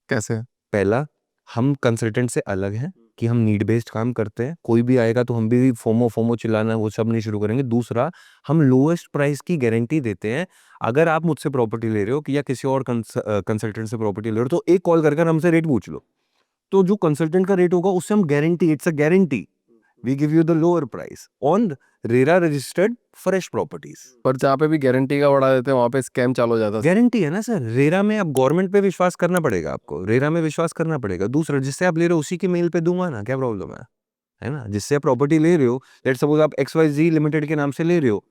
कैसे? पहला, हम कंसल्टेंट से अलग हैं कि हम नीड बेस्ड काम करते हैं। कोई भी आएगा तो हम भी फोमो फोमो चिल्लाना वो सब नहीं शुरू करेंगे। दूसरा, हम लोएस्ट प्राइस की गारंटी देते हैं। अगर आप मुझसे प्रॉपर्टी ले रहे हो कि या किसी और कंसल्टेंट से प्रॉपर्टी ले रहे हो, तो एक कॉल कर हमसे रेट पूछ लो। तो जो कंसल्टेंट का रेट होगा उससे हम guarantee, it's a guarantee we give you the lower price on RERA registered fresh properties. पर जहाँ पे भी गारंटी का बढ़ा देते हैं वहाँ पे स्कैम चालू हो जाता है। गारंटी है ना सर, रेरा में अब गवर्नमेंट पे विश्वास करना पड़ेगा आपको, रेरा में विश्वास करना पड़ेगा। दूसरा, जिससे आप ले रहे हो उसी के मेल पे दूंगा ना, क्या प्रॉब्लम है ना? जिससे आप प्रॉपर्टी ले रहे हो, लेट्स सपोज आप XYZ लिमिटेड के नाम से ले रहे हो,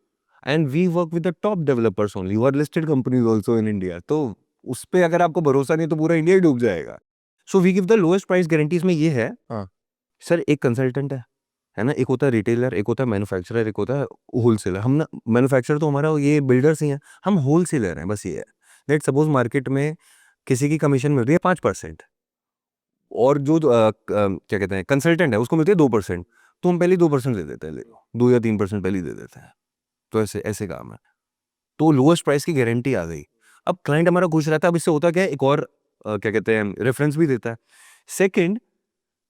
and we work with the top developers only, you are listed companies also in India, तो उस पे अगर आपको भरोसा नहीं तो पूरा इंडिया ही डूब जाएगा। So we give the lowest price guarantees में ये है हाँ। सर, एक कंसल्टेंट है ना, एक होता है रिटेलर, एक होता है मैन्युफैक्चरर, एक होता है होलसेलर। हम ना मैन्युफैक्चरर तो हमारा ये बिल्डर्स ही हैं, हम होलसेलर हैं, बस ये है। लेट सपोज मार्केट में किसी की कमीशन मिल रही है 5%, और जो क्या कहते हैं कंसल्टेंट है उसको मिलती है 2%, तो हम पहले 2% दे देते हैं, 2 या 3% पहले ही दे देते हैं। तो ऐसे ऐसे काम है। तो लोएस्ट प्राइस की गारंटी आ गई। अब क्लाइंट हमारा खुश रहता है। अब इससे होता क्या है, एक और क्या कहते हैं रेफरेंस भी देता है। सेकंड,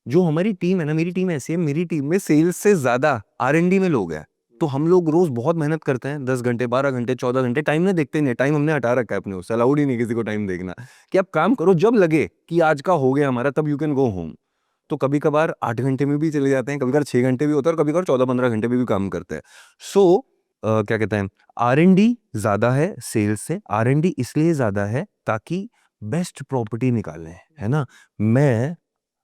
जो हमारी टीम है ना, मेरी टीम ऐसी है, मेरी टीम में सेल्स से ज्यादा R&D में लोग हैं। तो हम लोग रोज बहुत मेहनत करते हैं, 10 घंटे 12 घंटे 14 घंटे, टाइम नहीं देखते नहीं, टाइम हमने हटा रखा है अपने उससे, अलाउड ही नहीं किसी को टाइम देखना, कि आप काम करो जब लगे कि आज का हो गया हमारा, तब यू कैन गो होम। तो कभी कभार 8 घंटे में भी चले जाते हैं, कभी कभार 6 घंटे भी होता है, और कभी कभार 14-15 घंटे में भी काम करते हैं। सो क्या कहते हैं, R&D ज्यादा है सेल्स से। R&D इसलिए ज्यादा है ताकि बेस्ट प्रॉपर्टी निकालें, है ना। मैं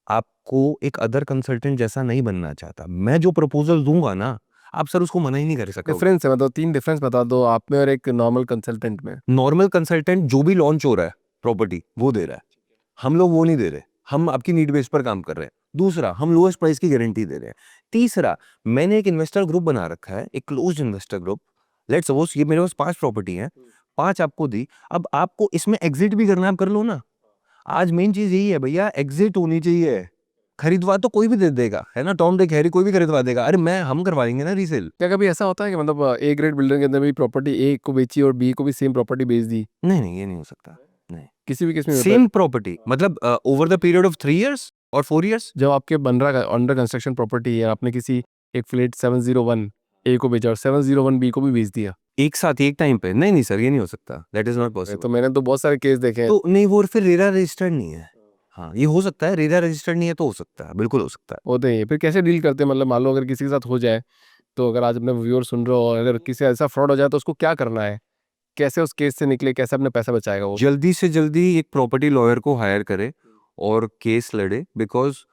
आपको एक अदर कंसल्टेंट जैसा नहीं बनना चाहता। मैं जो प्रपोजल दूंगा ना, आप सर उसको मना ही नहीं कर सकोगे। डिफरेंस है, मतलब 3 डिफरेंस बता दो आप में और एक नॉर्मल कंसल्टेंट में। नॉर्मल कंसल्टेंट जो भी लॉन्च हो रहा है प्रॉपर्टी वो दे रहा है, हम लोग वो नहीं दे रहे, हम आपकी नीड बेस पर काम कर रहे हैं। दूसरा, हम लोएस्ट प्राइस की गारंटी दे रहे हैं। तीसरा, मैंने एक इन्वेस्टर ग्रुप बना रखा है, एक close investor group. Let's suppose ये मेरे पास 5 प्रॉपर्टी है, 5 आपको दी, अब आपको इसमें एग्जिट भी करना है, आप कर लो ना। आज मेन चीज यही है भैया, एग्जिट होनी चाहिए। खरीदवा तो कोई भी दे देगा, है ना, टॉम डिक हैरी कोई भी खरीदवा देगा। अरे हम करवाएंगे ना रीसेल। क्या कभी ऐसा होता है कि मतलब ए ग्रेड बिल्डर के अंदर भी प्रॉपर्टी ए को बेची और बी को भी सेम प्रॉपर्टी बेच दी? नहीं नहीं, ये नहीं हो सकता। नहीं, किसी भी केस में होता है? सेम प्रॉपर्टी मतलब over the period of 3 years और 4 years। जब आपके बन रहा अंडर कंस्ट्रक्शन प्रॉपर्टी है, आपने किसी एक फ्लैट 701 ए को बेचा और 701 बी को भी बेच दिया, एक साथ एक टाइम पे? नहीं नहीं सर, ये नहीं हो सकता, दैट इज नॉट तो पॉसिबल। मैंने तो बहुत सारे केस देखे हैं। तो नहीं, वो फिर रेरा रजिस्टर्ड नहीं है। हाँ, ये हो सकता है, रेरा रजिस्टर्ड नहीं है तो हो सकता है, बिल्कुल हो सकता है। होते हैं, फिर कैसे डील करते हैं? मतलब मान लो अगर किसी के साथ हो जाए, तो अगर आज अपने व्यूअर सुन रहे हो और अगर किसी ऐसा फ्रॉड हो जाए तो उसको क्या करना है? कैसे उस केस से निकले, कैसे अपने पैसा बचाएगा वो? जल्दी से जल्दी एक प्रॉपर्टी लॉयर को हायर करे और केस लड़े, बिकॉज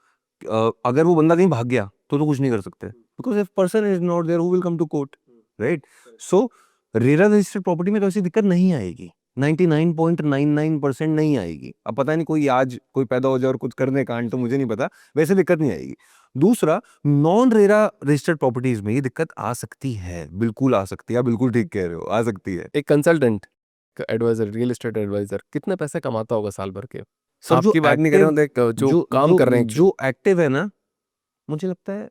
अगर वो बंदा कहीं भाग गया तो कुछ नहीं कर सकते, because if person is not there who will come to court, right. So RERA registered property में तो ऐसी दिक्कत नहीं आएगी, 99.99% नहीं आएगी। अब पता नहीं कोई आज कोई पैदा हो जाए और कुछ करने कांड, तो मुझे नहीं पता, वैसे दिक्कत नहीं आएगी। दूसरा, नॉन रेरा रजिस्टर्ड प्रॉपर्टीज में ये दिक्कत आ सकती है, बिल्कुल आ सकती है, आप बिल्कुल ठीक कह रहे हो, आ सकती है। एक consultant advisor, real estate advisor कितने पैसे कमाता होगा साल भर के? सर जो आपकी बात नहीं कर रहा हूँ, देख जो काम कर रहे हैं जो एक्टिव है ना, मुझे लगता है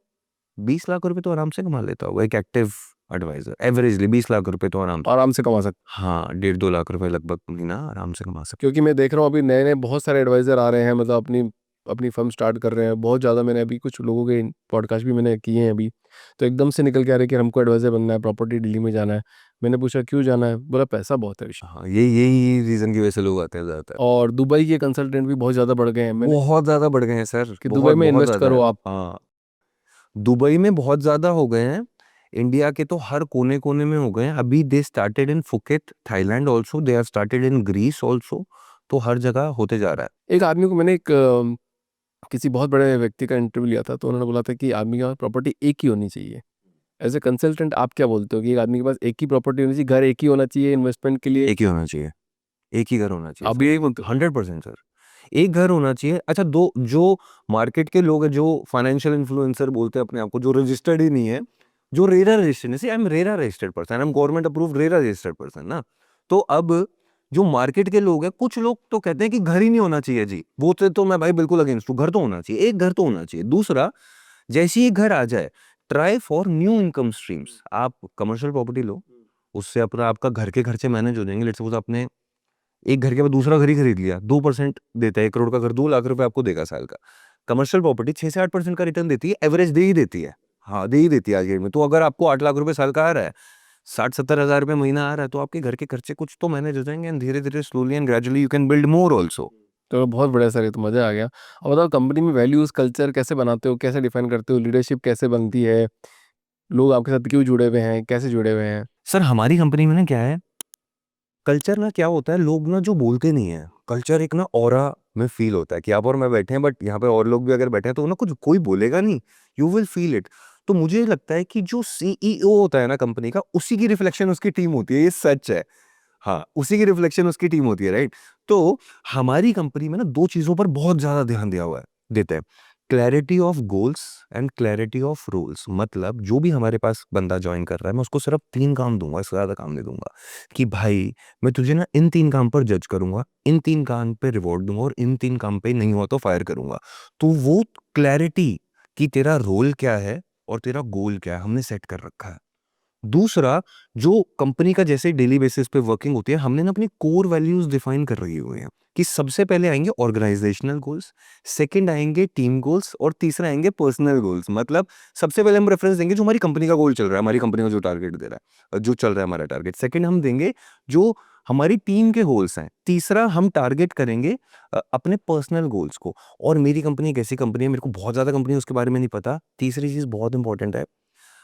20 लाख रुपए तो आराम से कमा लेता होगा एक एक्टिव एडवाइजर, एवरेजली 20 लाख रुपए तो आराम से कमा सकते। हाँ, 1.5-2 लाख रुपए लगभग महीना आराम से कमा सकते। क्योंकि मैं देख रहा हूँ अभी नए नए बहुत सारे एडवाइजर आ रहे हैं, मतलब अपनी अपनी फर्म स्टार्ट कर रहे हैं बहुत ज़्यादा। मैंने अभी कुछ लोगों के पॉडकास्ट भी मैंने किए हैं अभी, तो एकदम से निकल के आ रहे हैं कि हमको एडवाइजर बनना है, प्रॉपर्टी डीलिंग में जाना है। मैंने पूछा क्यों जाना है, बोला पैसा बहुत है विषय। हाँ, यही रीजन की वजह से लोग आते हैं ज्यादातर। और दुबई के कंसल्टेंट भी बहुत ज़्यादा बढ़ गए हैं। मैंने बहुत ज्यादा बढ़ गए हैं सर, कि बहुत दुबई में बहुत इन्वेस्ट ज्यादा करो है। आप। हाँ, दुबई में बहुत ज्यादा हो गए हैं, इंडिया के तो हर कोने कोने में हो गए हैं। अभी they started in Phuket Thailand also, they are started in Greece also, तो हर जगह होते जा रहा है। एक आदमी को मैंने एक किसी बहुत बड़े व्यक्ति का इंटरव्यू लिया था, तो उन्होंने बोला था कि आदमी के पास प्रॉपर्टी एक ही होनी चाहिए। एज ए कंसल्टेंट आप क्या बोलते हो कि एक आदमी के पास एक ही प्रॉपर्टी होनी चाहिए, घर एक ही होना चाहिए इन्वेस्टमेंट के लिए? एक ही होना चाहिए, एक ही घर होना चाहिए आप भी यही बोलते हो? 100% सर, एक घर होना चाहिए। अच्छा, दो जो मार्केट के लोग हैं, जो फाइनेंशियल इन्फ्लुएंसर बोलते हैं अपने आप को, जो रजिस्टर्ड ही नहीं है, जो रेरा रजिस्टर्ड है, I am RERA registered person, I am government approved RERA registered person ना। तो अब जो मार्केट के लोग हैं, कुछ लोग तो कहते हैं कि घर ही नहीं होना चाहिए जी, वो तो मैं भाई बिल्कुल अगेंस्ट हूँ, घर तो होना चाहिए, एक घर तो होना चाहिए। दूसरा, जैसे ही घर आ जाए, try for new income streams. आप कमर्शियल प्रॉपर्टी लो, उससे अपना आपका घर के खर्चे मैनेज हो जाएंगे। लेट्स सपोज आपने एक घर के बाद दूसरा घर ही खरीद लिया, 2% देता है, 1 करोड़ का घर 2 लाख रुपए आपको देगा साल का। कमर्शियल प्रॉपर्टी 6 से 8% का रिटर्न देती है, एवरेज दे ही देती है। हाँ, दे ही देती है आज के डेट में। तो अगर आपको 8 लाख रुपए साल का आ रहा है, 60-70 हजार रुपए महीना आ रहा है, तो आपके घर के खर्चे कुछ तो मैनेज हो जाएंगे, एंड धीरे धीरे slowly and gradually you can build more also. तो बहुत बढ़िया सर, ये तो मज़ा आ गया। और बताओ कंपनी में वैल्यूज़ कल्चर कैसे बनाते हो, कैसे डिफाइन करते हो, लीडरशिप कैसे बनती है, लोग आपके साथ क्यों जुड़े हुए हैं, कैसे जुड़े हुए हैं? सर हमारी कंपनी में ना क्या है, कल्चर ना क्या होता है, लोग ना जो बोलते नहीं है, कल्चर एक ना ऑरा में फील होता है कि आप और मैं बैठे हैं, बट यहाँ पे और लोग भी अगर बैठे हैं तो ना कुछ कोई बोलेगा नहीं, यू विल फील इट। तो मुझे लगता है कि जो सीईओ होता है ना कंपनी का, उसी की रिफ्लेक्शन उसकी टीम होती है, ये सच है। हाँ, उसी की रिफ्लेक्शन उसकी टीम होती है, राइट? तो हमारी कंपनी में ना 2 चीज़ों पर बहुत ज़्यादा ध्यान दिया हुआ है देते हैं। Clarity of goals and clarity of roles. मतलब जो भी हमारे पास बंदा जॉइन कर रहा है, मैं उसको सिर्फ 3 काम दूँगा, इससे ज़्यादा काम नहीं दूँगा। कि भाई मैं तुझे ना इन 3 काम पर जज करूँगा, इन 3 काम पे रिवॉर्ड दूँगा और इन 3 काम पे नहीं हुआ तो फायर करूँगा। तो वो क्लैरिटी कि तेरा रोल क्या है और तेरा गोल क्या है, हमने सेट कर रखा है। दूसरा, जो कंपनी का जैसे डेली बेसिस पे वर्किंग होती है, हमने ना अपनी कोर वैल्यूज डिफाइन कर रही हुई हैं कि सबसे पहले आएंगे ऑर्गेनाइजेशनल गोल्स, सेकंड आएंगे टीम गोल्स और तीसरा आएंगे पर्सनल गोल्स। मतलब सबसे पहले हम रेफरेंस देंगे जो हमारी कंपनी का गोल चल रहा है, हमारी कंपनी का जो टारगेट दे रहा है, जो चल रहा है हमारा टारगेट। सेकंड हम देंगे जो हमारी टीम के गोल्स हैं। तीसरा हम टारगेट करेंगे अपने पर्सनल गोल्स को। और मेरी कंपनी एक ऐसी कंपनी है, मेरे को बहुत ज्यादा कंपनी उसके बारे में नहीं पता। तीसरी चीज बहुत इंपॉर्टेंट है,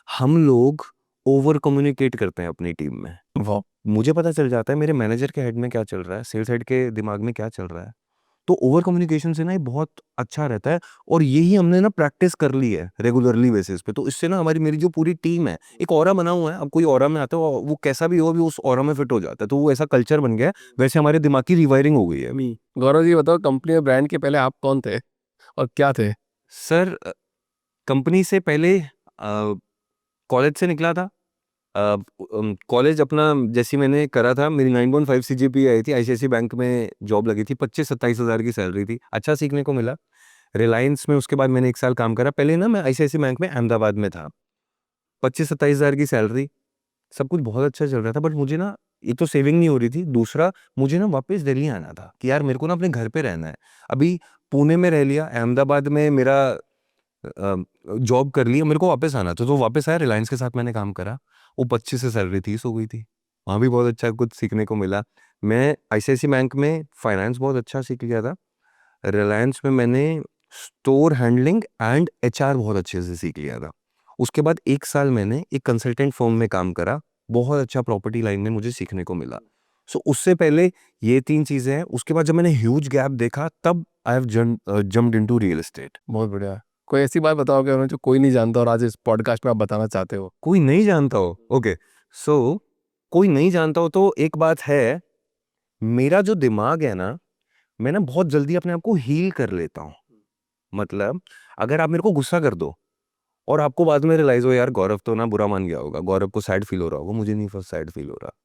हम लोग ओवर कम्युनिकेट करते हैं अपनी टीम में। वाह! मुझे पता चल जाता है मेरे मैनेजर के हेड में क्या चल रहा है, सेल्स हेड के दिमाग में क्या चल रहा है। तो ओवर कम्युनिकेशन से ना ये बहुत अच्छा रहता है, और यही हमने ना प्रैक्टिस कर ली है रेगुलरली बेसिस पे। तो इससे ना हमारी मेरी जो पूरी टीम है, एक ऑरा बना हुआ है। अब कोई ऑरा में आता है, वो कैसा भी हो, भी उस ऑरा में फिट हो जाता है। तो वो ऐसा कल्चर बन गया है, वैसे हमारे दिमाग की रिवायरिंग हो गई है अभी। गौरव जी बताओ, कंपनी और ब्रांड के पहले आप कौन थे और क्या थे? सर कंपनी से पहले कॉलेज से निकला था। कॉलेज अपना जैसे ही मैंने करा था, मेरी 9.5 सीजीपीए आई थी, आईसीआईसी बैंक में जॉब लगी थी, 25-27 हज़ार की सैलरी थी, अच्छा सीखने को मिला। रिलायंस में उसके बाद मैंने 1 साल काम करा। पहले ना मैं आईसीआईसी बैंक में अहमदाबाद में था, 25-27 हज़ार की सैलरी, सब कुछ बहुत अच्छा चल रहा था। बट मुझे ना एक तो सेविंग नहीं हो रही थी, दूसरा मुझे ना वापस दिल्ली आना था कि यार मेरे को ना अपने घर पे रहना है। अभी पुणे में रह लिया, अहमदाबाद में मेरा जॉब कर ली, मेरे को वापस आना था, तो वापस आया। रिलायंस के साथ मैंने काम करा, वो 25 से सैलरी 30 हो गई थी। वहाँ भी बहुत अच्छा कुछ सीखने को मिला। मैं आईसीआईसी बैंक में फाइनेंस बहुत अच्छा सीख लिया था। रिलायंस में मैंने स्टोर हैंडलिंग एंड एचआर बहुत अच्छे से सीख लिया था। उसके बाद 1 साल मैंने एक कंसल्टेंट फर्म में काम करा, बहुत अच्छा प्रॉपर्टी लाइन में मुझे सीखने को मिला। सो उससे पहले ये 3 चीज़ें हैं। उसके बाद जब मैंने ह्यूज गैप देखा, तब I have jumped into real estate. बहुत बढ़िया। कोई ऐसी बात बताओ कि उन्हें जो कोई नहीं जानता और आज इस पॉडकास्ट में आप बताना चाहते हो? कोई नहीं जानता हो, ओके। सो कोई नहीं जानता हो तो एक बात है, मेरा जो दिमाग है ना, मैं ना बहुत जल्दी अपने आप को हील कर लेता हूँ। मतलब अगर आप मेरे को गुस्सा कर दो और आपको बाद में रियलाइज हो यार गौरव तो ना बुरा मान गया होगा, गौरव को सैड फील हो रहा होगा, मुझे नहीं फर्स्ट सैड फील हो रहा।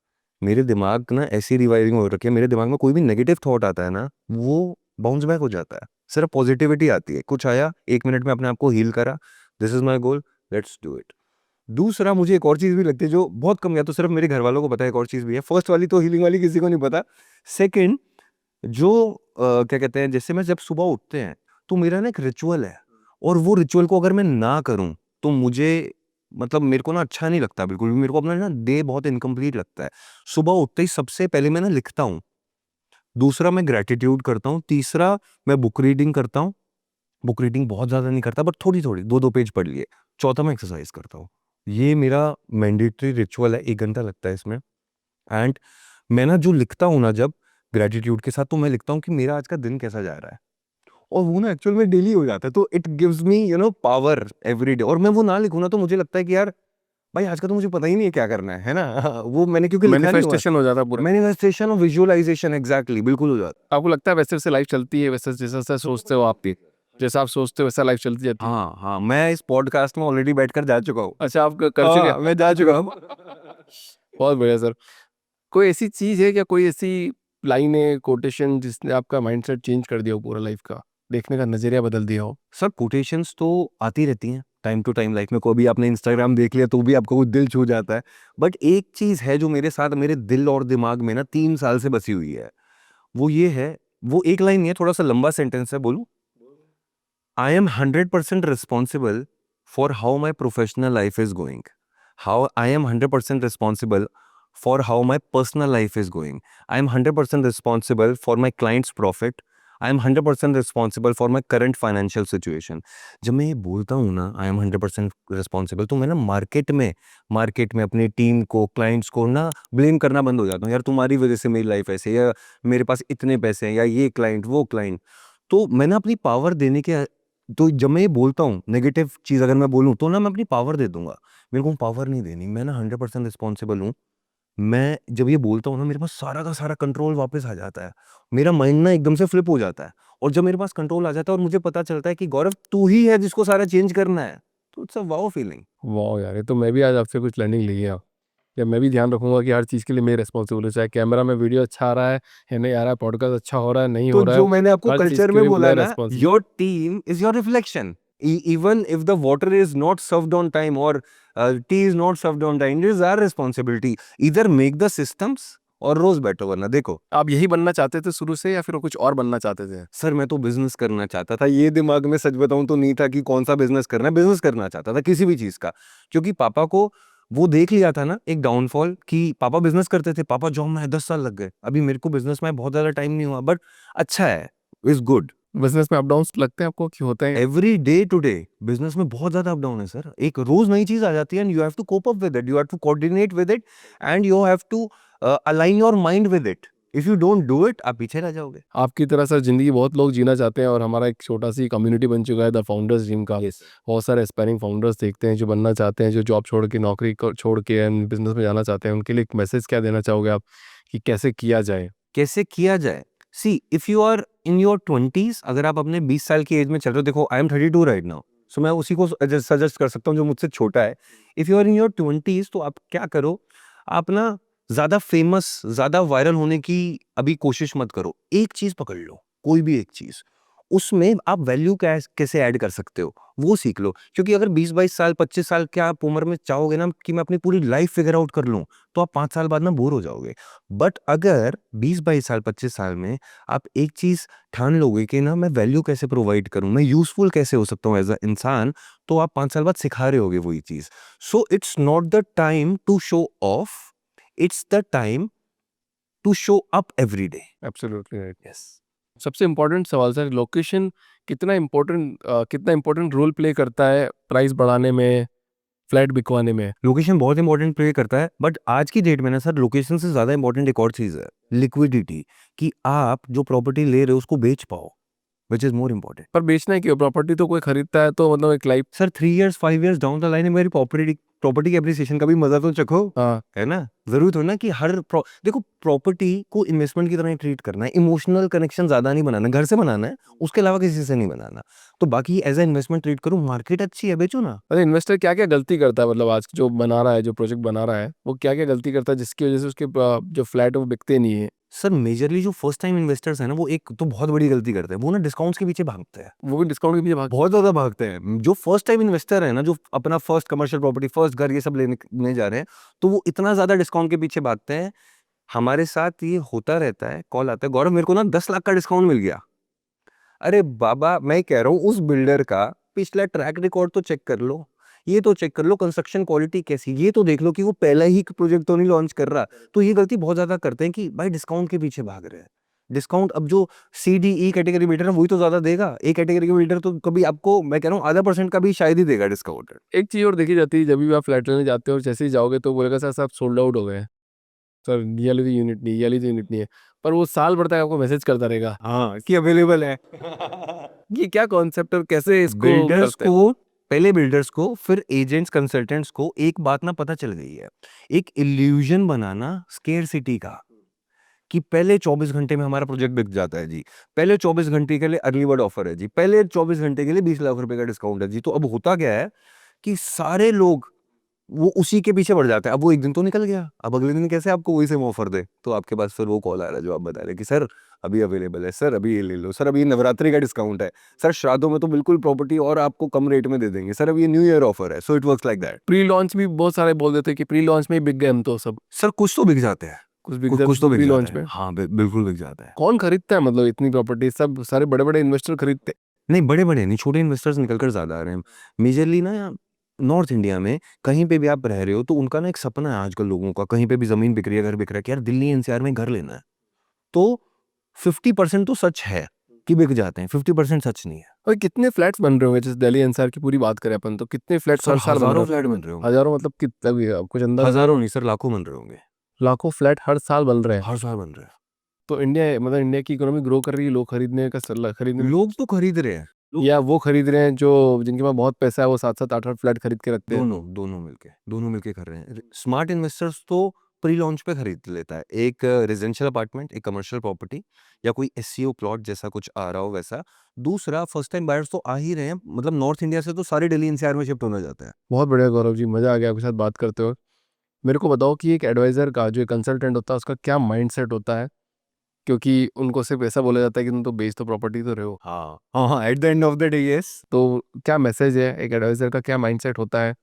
मेरे दिमाग ना ऐसी रिवायरिंग हो रखी है, मेरे दिमाग में कोई भी नेगेटिव थॉट आता है ना, वो बाउंस बैक हो जाता है। सिर्फ पॉजिटिविटी आती है, कुछ आया 1 मिनट में अपने आप को हील करा, this is my goal, let's do it. दूसरा मुझे एक और चीज़ भी लगती है जो बहुत कम, या तो सिर्फ मेरे घर वालों को पता है, एक और चीज़ भी है। फर्स्ट वाली तो हीलिंग वाली किसी को नहीं पता। सेकंड, जो क्या कहते हैं, जैसे मैं जब सुबह उठते हैं तो मेरा ना एक रिचुअल है, और वो रिचुअल को अगर मैं ना करूं तो मुझे, मतलब मेरे को ना अच्छा नहीं लगता बिल्कुल भी। मेरे को अपना ना डे बहुत इनकम्प्लीट लगता है। सुबह उठते ही सबसे पहले मैं ना लिखता हूँ, दूसरा मैं ग्रेटिट्यूड करता हूँ, तीसरा मैं बुक रीडिंग करता हूँ। बुक रीडिंग बहुत ज़्यादा नहीं करता, बट थोड़ी-थोड़ी 2-2 पेज पढ़ लिए। चौथा मैं एक्सरसाइज करता हूँ। ये मेरा मैंडेटरी रिचुअल है, 1 घंटा लगता है इसमें। एंड मैं ना जो लिखता हूँ ना जब ग्रैटिट्यूड के साथ, तो मैं लिखता हूँ कि मेरा आज का दिन कैसा जा रहा है। और वो ना एक्चुअल में डेली हो जाता है, तो it gives me power every day. और मैं वो ना लिखूँ ना तो मुझे लगता है कि यार भाई आज का तो मुझे पता ही नहीं है क्या करना है ना? वो मैंने क्योंकि लिखा नहीं हुआ है। मैनिफेस्टेशन हो जाता है पूरा। मैनिफेस्टेशन और विजुअलाइजेशन, एग्जैक्टली, बिल्कुल हो जाता है। आपको लगता है वैसे-वैसे लाइफ चलती है, वैसे जैसा-जैसा सोचते हो आप भी? जैसा आप सोचते हो वैसा लाइफ चलती जाती है? हाँ, हाँ, मैं इस पॉडकास्ट में ऑलरेडी बैठकर जा चुका हूँ। अच्छा, आप क कर चुके हैं? हाँ, मैं जा चुका हूँ। बहुत बढ़िया सर। कोई ऐसी चीज़ है क्या, कोई ऐसी लाइन है, कोटेशन जिसने आपका माइंडसेट चेंज कर दिया हो पूरा लाइफ का? देखने का नज़रिया बदल दिया हो? सर कोटेशंस तो आती रहती हैं टाइम टू टाइम लाइफ में। कोई भी आपने इंस्टाग्राम देख लिया तो भी आपको वो दिल छू जाता है। बट एक चीज़ है जो मेरे साथ मेरे दिल और दिमाग में ना 3 साल से बसी हुई है। वो ये है, वो एक लाइन नहीं है, थोड़ा सा लंबा सेंटेंस है, बोलूं? I am 100% responsible for how my professional life is going. How I am 100% responsible for how my personal life is going. I am 100% responsible for my clients profit. I am 100% responsible for my current financial situation. जब मैं ये बोलता हूँ ना I am 100% responsible, तो मैं ना market में अपनी टीम को, क्लाइंट्स को ना ब्लेम करना बंद हो जाता हूँ। यार तुम्हारी वजह से मेरी लाइफ ऐसे, या मेरे पास इतने पैसे हैं, या ये क्लाइंट वो क्लाइंट। तो मैं ना अपनी पावर देने के, तो जब मैं ये बोलता हूँ नेगेटिव चीज़ अगर मैं बोलूँ तो ना मैं अपनी पावर दे दूंगा। मेरे को पावर नहीं देनी, मैं ना 100% रिस्पॉन्सिबल हूँ। मैं जब ये बोलता हूँ ना मेरे पास सारा का सारा कंट्रोल वापस आ जाता है। मेरा माइंड ना एकदम से फ्लिप हो जाता है, और जब मेरे पास कंट्रोल आ जाता है और मुझे पता चलता है कि गौरव तू ही है जिसको सारा चेंज करना है, तो इट्स अ वाओ फीलिंग। वाह यार, ये तो मैं भी आज आपसे कुछ लर्निंग ली है। या मैं भी ध्यान रखूंगा कि हर चीज़ के लिए मैं रिस्पॉन्सिबल हूँ, चाहे कैमरा में वीडियो अच्छा आ रहा है या नहीं आ रहा है, पॉडकास्ट अच्छा हो रहा है नहीं तो हो रहा है, जो मैंने आपको हर चीज़ कल्चर के में लिए बोला मैं ना, responsible. Your team is your reflection. Even if the water is not served on time और tea is not served on time, it is our responsibility. इधर मेक द सिस्टम्स और रोज बेटर। वरना देखो आप यही बनना चाहते थे शुरू से या फिर कुछ और बनना चाहते थे? सर, मैं तो बिजनेस करना चाहता था। ये दिमाग में सच बताऊं तो नहीं था कि कौन सा बिजनेस करना है। बिजनेस करना चाहता था किसी भी चीज का, क्योंकि पापा को वो देख लिया था ना एक डाउनफॉल, कि पापा बिजनेस करते थे, पापा जॉब में 10 साल लग गए। अभी मेरे को बिजनेस में बहुत ज्यादा टाइम नहीं हुआ, बट अच्छा है, इज गुड। बिजनेस में अप डाउन्स लगते हैं आपको कि होते हैं? Every day to day business में बहुत ज्यादा अप डाउन है सर। एक रोज नई चीज आ जाती है, and you have to cope up with it, you have to coordinate with it, and you have to align your mind with it. If you don't do it, आप पीछे रह जाओगे। आपकी तरह सर जिंदगी बहुत लोग जीना चाहते हैं, और हमारा एक छोटा सी कम्युनिटी बन चुका है द फाउंडर्स जिम का। यस। बहुत सारे एस्पायरिंग फाउंडर्स देखते हैं जो बनना चाहते हैं, जो जॉब छोड़ के, नौकरी छोड़ के बिजनेस में जाना चाहते हैं। उनके लिए एक मैसेज क्या देना चाहोगे आप कि कैसे किया जाए? कैसे किया जाए? See, if you are in your 20s, अगर आप अपने 20 साल की एज में चल रहे हो, देखो आई एम 32 राइट नाउ, सो मैं उसी को सजेस्ट कर सकता हूँ जो मुझसे छोटा है। If you are in your 20s, तो आप क्या करो, आप ना ज्यादा फेमस, ज्यादा वायरल होने की अभी कोशिश मत करो। एक चीज पकड़ लो, कोई भी एक चीज, उसमें आप वैल्यू कैसे ऐड कर सकते हो वो सीख लो। क्योंकि अगर 20-22 साल, 25 साल के आप उम्र में चाहोगे ना कि मैं अपनी पूरी लाइफ फिगर आउट कर लूं, तो आप 5 साल बाद ना बोर हो जाओगे। बट अगर 20-22 साल, 25 साल में आप एक चीज ठान लोगे कि ना मैं वैल्यू कैसे प्रोवाइड करूं, मैं यूजफुल कैसे हो सकता हूं एज अ इंसान, तो आप 5 साल बाद सिखा रहे होगे वही चीज। So it's not the time to show off, it's the time to show up every day. Absolutely right. Yes. सबसे इम्पोर्टेंट सवाल सर, लोकेशन कितना इम्पोर्टेंट रोल प्ले करता है प्राइस बढ़ाने में, फ्लैट बिकवाने में? लोकेशन बहुत इंपॉर्टेंट प्ले करता है, बट आज की डेट में ना सर लोकेशन से ज्यादा इंपॉर्टेंट एक और चीज है, लिक्विडिटी। कि आप जो प्रॉपर्टी ले रहे हो उसको बेच पाओ, विच इज मोर इम्पोर्टेंट। पर बेचना है क्यों? प्रॉपर्टी तो कोई खरीदता है तो मतलब एक life. Sir 3 years 5 years down the line मेरी प्रॉपर्टी की एप्रिसिएशन का भी मजा तो चखो। हाँ। है ना? जरूर हो ना कि देखो, प्रॉपर्टी को इन्वेस्टमेंट की तरह ट्रीट करना है। इमोशनल कनेक्शन ज्यादा नहीं बनाना, घर से बनाना है, उसके अलावा किसी से नहीं बनाना। तो बाकी एज ए इन्वेस्टमेंट ट्रीट करो, मार्केट अच्छी है, बेचो ना। अरे इन्वेस्टर क्या क्या गलती करता है, मतलब आज जो बना रहा है, जो प्रोजेक्ट बना रहा है, वो क्या क्या गलती करता है जिसकी वजह से उसके जो फ्लैट है वो बिकते नहीं है? सर मेजरली जो फर्स्ट टाइम इन्वेस्टर्स है ना, वो एक तो बहुत बड़ी गलती करते हैं, वो ना डिस्काउंट्स के पीछे भागते हैं। वो भी डिस्काउंट के पीछे भाग। बहुत ज्यादा भागते हैं। जो फर्स्ट टाइम इन्वेस्टर है ना, जो अपना फर्स्ट कमर्शियल प्रॉपर्टी, फर्स्ट घर, ये सब लेने जा रहे हैं, तो वो इतना ज्यादा डिस्काउंट के पीछे भागते हैं। हमारे साथ ये होता रहता है, कॉल आता है, गौरव मेरे को ना 10 लाख का डिस्काउंट मिल गया। अरे बाबा, मैं कह रहा हूँ उस बिल्डर का पिछला ट्रैक रिकॉर्ड तो चेक कर लो, ये तो चेक कर लो, कंस्ट्रक्शन क्वालिटी कैसी, ये तो देख लो कि वो पहला ही प्रोजेक्ट तो नहीं लॉन्च कर रहा। तो ये गलती बहुत ज्यादा करते हैं कि भाई डिस्काउंट के पीछे भाग रहे हैं। डिस्काउंट अब जो CDE कैटेगरी बिल्डर है वही तो ज्यादा देगा। ए कैटेगरी का बिल्डर तो कभी आपको, मैं कह रहा हूँ, आधा % का भी शायद ही देगा डिस्काउंट। एक चीज़ और देखी जाती है, जब भी आप फ्लैट लेने जाते हो और जैसे ही जाओगे तो बोलेगा सर सब सोल्ड आउट हो गए हैं, सर ये वाली यूनिट नहीं, ये वाली यूनिट नहीं है। पर वो साल भर तक आपको मैसेज करता रहेगा हाँ कि अवेलेबल है। ये क्या कॉन्सेप्ट है और कैसे इसको बिल्डर्स करते हैं? को, पहले बिल्डर्स को, फिर एजेंट्स, कंसल्टेंट्स को एक बात ना पता चल गई है, एक इल्यूजन बनाना स्केर्सिटी का, कि पहले 24 घंटे में हमारा प्रोजेक्ट बिक जाता है जी, पहले 24 घंटे के लिए अर्ली बर्ड ऑफर है जी, पहले 24 घंटे के लिए 20 लाख रुपए का डिस्काउंट है जी। तो अब होता क्या है कि सारे लोग वो उसी के पीछे बढ़ जाते हैं। अब वो एक दिन तो निकल गया, अब अगले दिन कैसे आपको वही सेम ऑफर दे? तो आपके पास फिर वो कॉल आ रहा है जो आप बता रहे हैं कि सर अभी अवेलेबल है, सर अभी ये ले लो, सर अभी नवरात्रि का डिस्काउंट है, सर श्राद्धों में तो बिल्कुल प्रॉपर्टी और आपको कम रेट में दे देंगे, सर अभी ये न्यू ईयर ऑफर है। So it works like that. Pre launch भी बहुत सारे बोल देते हैं कि प्री लॉन्च में ही बिक गए हम तो सब। सर कुछ तो बिक जाते हैं, कुछ बिक कुछ जाते कुछ तो बिक प्री जाते लॉन्च हैं, में। हाँ बिल्कुल बिक जाता है। कौन खरीदता है मतलब इतनी प्रॉपर्टी? सब सारे बड़े बड़े इन्वेस्टर खरीदते नहीं, बड़े बड़े नहीं, छोटे इन्वेस्टर्स निकल कर ज्यादा आ रहे हैं। मेजरली ना नॉर्थ इंडिया में कहीं पे भी आप रह रहे हो तो उनका ना एक सपना है आजकल लोगों का, कहीं पे भी जमीन बिक रही है, घर बिक रहा है, कि यार दिल्ली NCR में घर लेना है। तो 50% तो सच है, कि बिक जाते हैं, 50% सच नहीं है। और कितने फ्लैट्स बन रहे होंगे, जैसे दिल्ली एनसीआर की पूरी बात करें अपन, तो कितने फ्लैट्स सर हर साल बन रहे हज़ारों होंगे? फ्लैट बन रहे होंगे। हजारों मतलब कितना भी कुछ अंदाजा? हज़ारों नहीं सर, लाखों बन रहे होंगे। लाखों फ्लैट हर साल बन रहे हैं। हर साल बन रहे हैं। तो इंडिया मतलब इंडिया की इकोनॉमी ग्रो कर रही है, लोग खरीदने का खरीदने लोग तो खरीद रहे हैं। या वो खरीद रहे हैं जो जिनके पास बहुत पैसा है, वो 7-7 8-8 फ्लैट खरीद के रखते हैं। दोनों मिलके कर रहे हैं। स्मार्ट इन्वेस्टर्स तो प्री लॉन्च पे खरीद लेता है, एक रेजिडेंशियल अपार्टमेंट, एक कमर्शियल प्रॉपर्टी या कोई एससीओ प्लॉट जैसा कुछ आ रहा हो वैसा। दूसरा, फर्स्ट टाइम बायर्स तो आ ही रहे हैं, मतलब नॉर्थ इंडिया से तो सारे दिल्ली एनसीआर में शिफ्ट होना जाता है। बहुत बढ़िया गौरव जी, मज़ा आ गया आपके साथ बात करते हुए। मेरे को बताओ कि एक एडवाइज़र का, जो एक कंसल्टेंट होता है, उसका क्या माइंडसेट होता है? क्योंकि उनको सिर्फ ऐसा बोला जाता है कि तुम तो बेच तो प्रॉपर्टी तो रहे हो। हाँ, at the end of the day yes. तो क्या मैसेज है, एक एडवाइज़र का क्या माइंडसेट होता है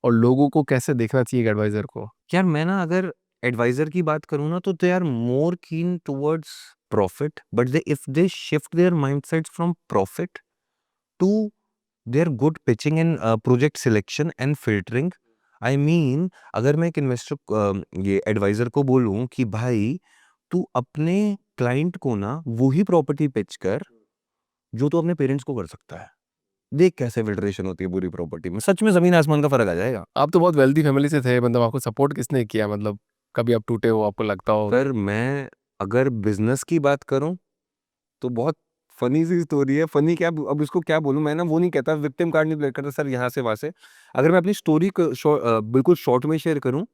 और लोगों को कैसे देखना चाहिए एक एडवाइज़र को? यार मैं ना अगर एडवाइजर की बात करूँ ना, तो दे are more keen towards profit, but they if they shift their mindset from profit to their good pitching and project selection and filtering. I mean, अगर मैं एक इन्वेस्टर ये एडवाइजर को बोलूं कि भाई तू अपने क्लाइंट को ना वही प्रॉपर्टी पिच कर जो तू अपने पेरेंट्स को कर सकता है, देख कैसे फिल्ट्रेशन होती है पूरी प्रॉपर्टी में, सच में जमीन आसमान का फर्क आ जाएगा। आप तो बहुत वेल्दी फैमिली से थे, मतलब आपको सपोर्ट किसने किया? मतलब कभी आप टूटे हो, आपको लगता हो? पर मैं अगर बिजनेस की बात करूं तो बहुत फनी सी स्टोरी है। फनी क्या, अब इसको क्या बोलूं, मैं ना वो नहीं कहता, विक्टिम कार्ड नहीं प्ले करता सर यहाँ से वहां से। अगर मैं अपनी स्टोरी को बिल्कुल शॉर्ट में शेयर करूं,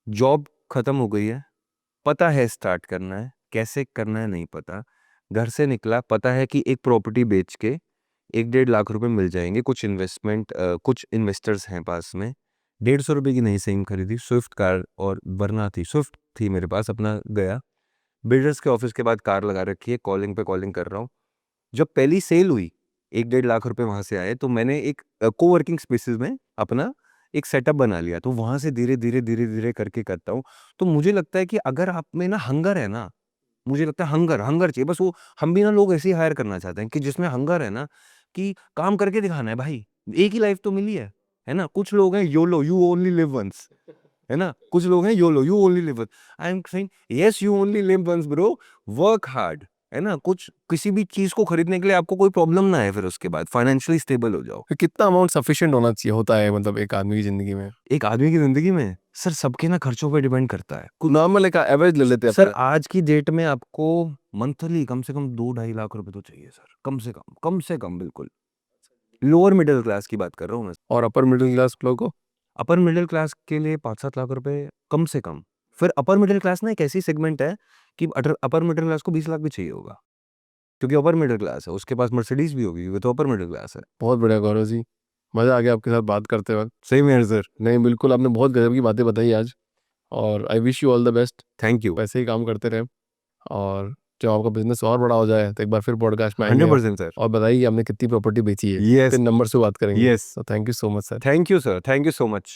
जॉब खत्म हो गई है, पता है स्टार्ट करना है, कैसे करना है नहीं पता, घर से निकला, पता है कि एक प्रॉपर्टी बेच के 1-1.5 लाख रुपए मिल जाएंगे, कुछ इन्वेस्टर्स हैं पास में, 150 रुपए की नई सेम खरीदी, स्विफ्ट कार, और वरना थी स्विफ्ट थी मेरे पास, अपना गया बिल्डर्स के ऑफिस के बाद कार लगा रखी है, कॉलिंग पे कॉलिंग कर रहा हूँ। जब पहली सेल हुई, 1-1.5 लाख रुपए वहां से आए, तो मैंने एक कोवर्किंग स्पेसेस में अपना एक सेटअप बना लिया, तो वहां से धीरे धीरे धीरे धीरे करके करता हूँ। तो मुझे लगता है कि अगर आप में ना हंगर है ना, मुझे लगता है हंगर हंगर चाहिए बस। वो हम भी ना लोग ऐसे ही हायर करना चाहते हैं कि जिसमें हंगर है ना, कि काम करके दिखाना है भाई, एक ही लाइफ तो मिली है ना। कुछ लोग हैं YOLO, you only live once, है ना। कुछ लोग हैं YOLO, you only live once. I am saying yes, you only live once bro, work hard, है ना। कुछ किसी भी चीज को खरीदने के लिए आपको कोई प्रॉब्लम ना है, फिर उसके बाद फाइनेंशियली स्टेबल हो जाओ। फिर कितना अमाउंट सफिशिएंट होना चाहिए, होता है मतलब एक आदमी की ज़िंदगी में? एक आदमी की जिंदगी में सर सबके ना खर्चों पे डिपेंड करता है। नॉर्मल एक एवरेज ले लेते हैं सर अपन। आज की डेट में आपको मंथली कम से कम 2-2.5 लाख रुपए तो चाहिए सर, कम से कम बिल्कुल। लोअर मिडिल क्लास की बात कर रहा हूँ मैं। और अपर मिडिल क्लास लोगों को? अपर मिडिल क्लास के लिए 5-7 लाख रुपए कम से कम। फिर अपर मिडिल क्लास ना एक ऐसी सेगमेंट है कि अपर मिडिल क्लास को 20 लाख भी चाहिए होगा, क्योंकि अपर मिडिल क्लास है, उसके पास मर्सिडीज भी होगी, वो तो अपर मिडिल क्लास है। बहुत बढ़िया गौरव जी, मज़ा आ गया आपके साथ बात करते वक़्त। सेम है सर। नहीं, बिल्कुल आपने बहुत गज़ब की बातें बताई आज, और I wish you all the best. Thank you. वैसे ही काम करते रहें, और जब आपका बिज़नेस और बड़ा हो जाए तो एक बार फिर पॉडकास्ट में आएँगे 100% सर। और बताइए आपने कितनी प्रॉपर्टी बेची है। यस फिर नंबर से बात करेंगे। यस। तो thank you so much sir. Thank you sir, thank you so much.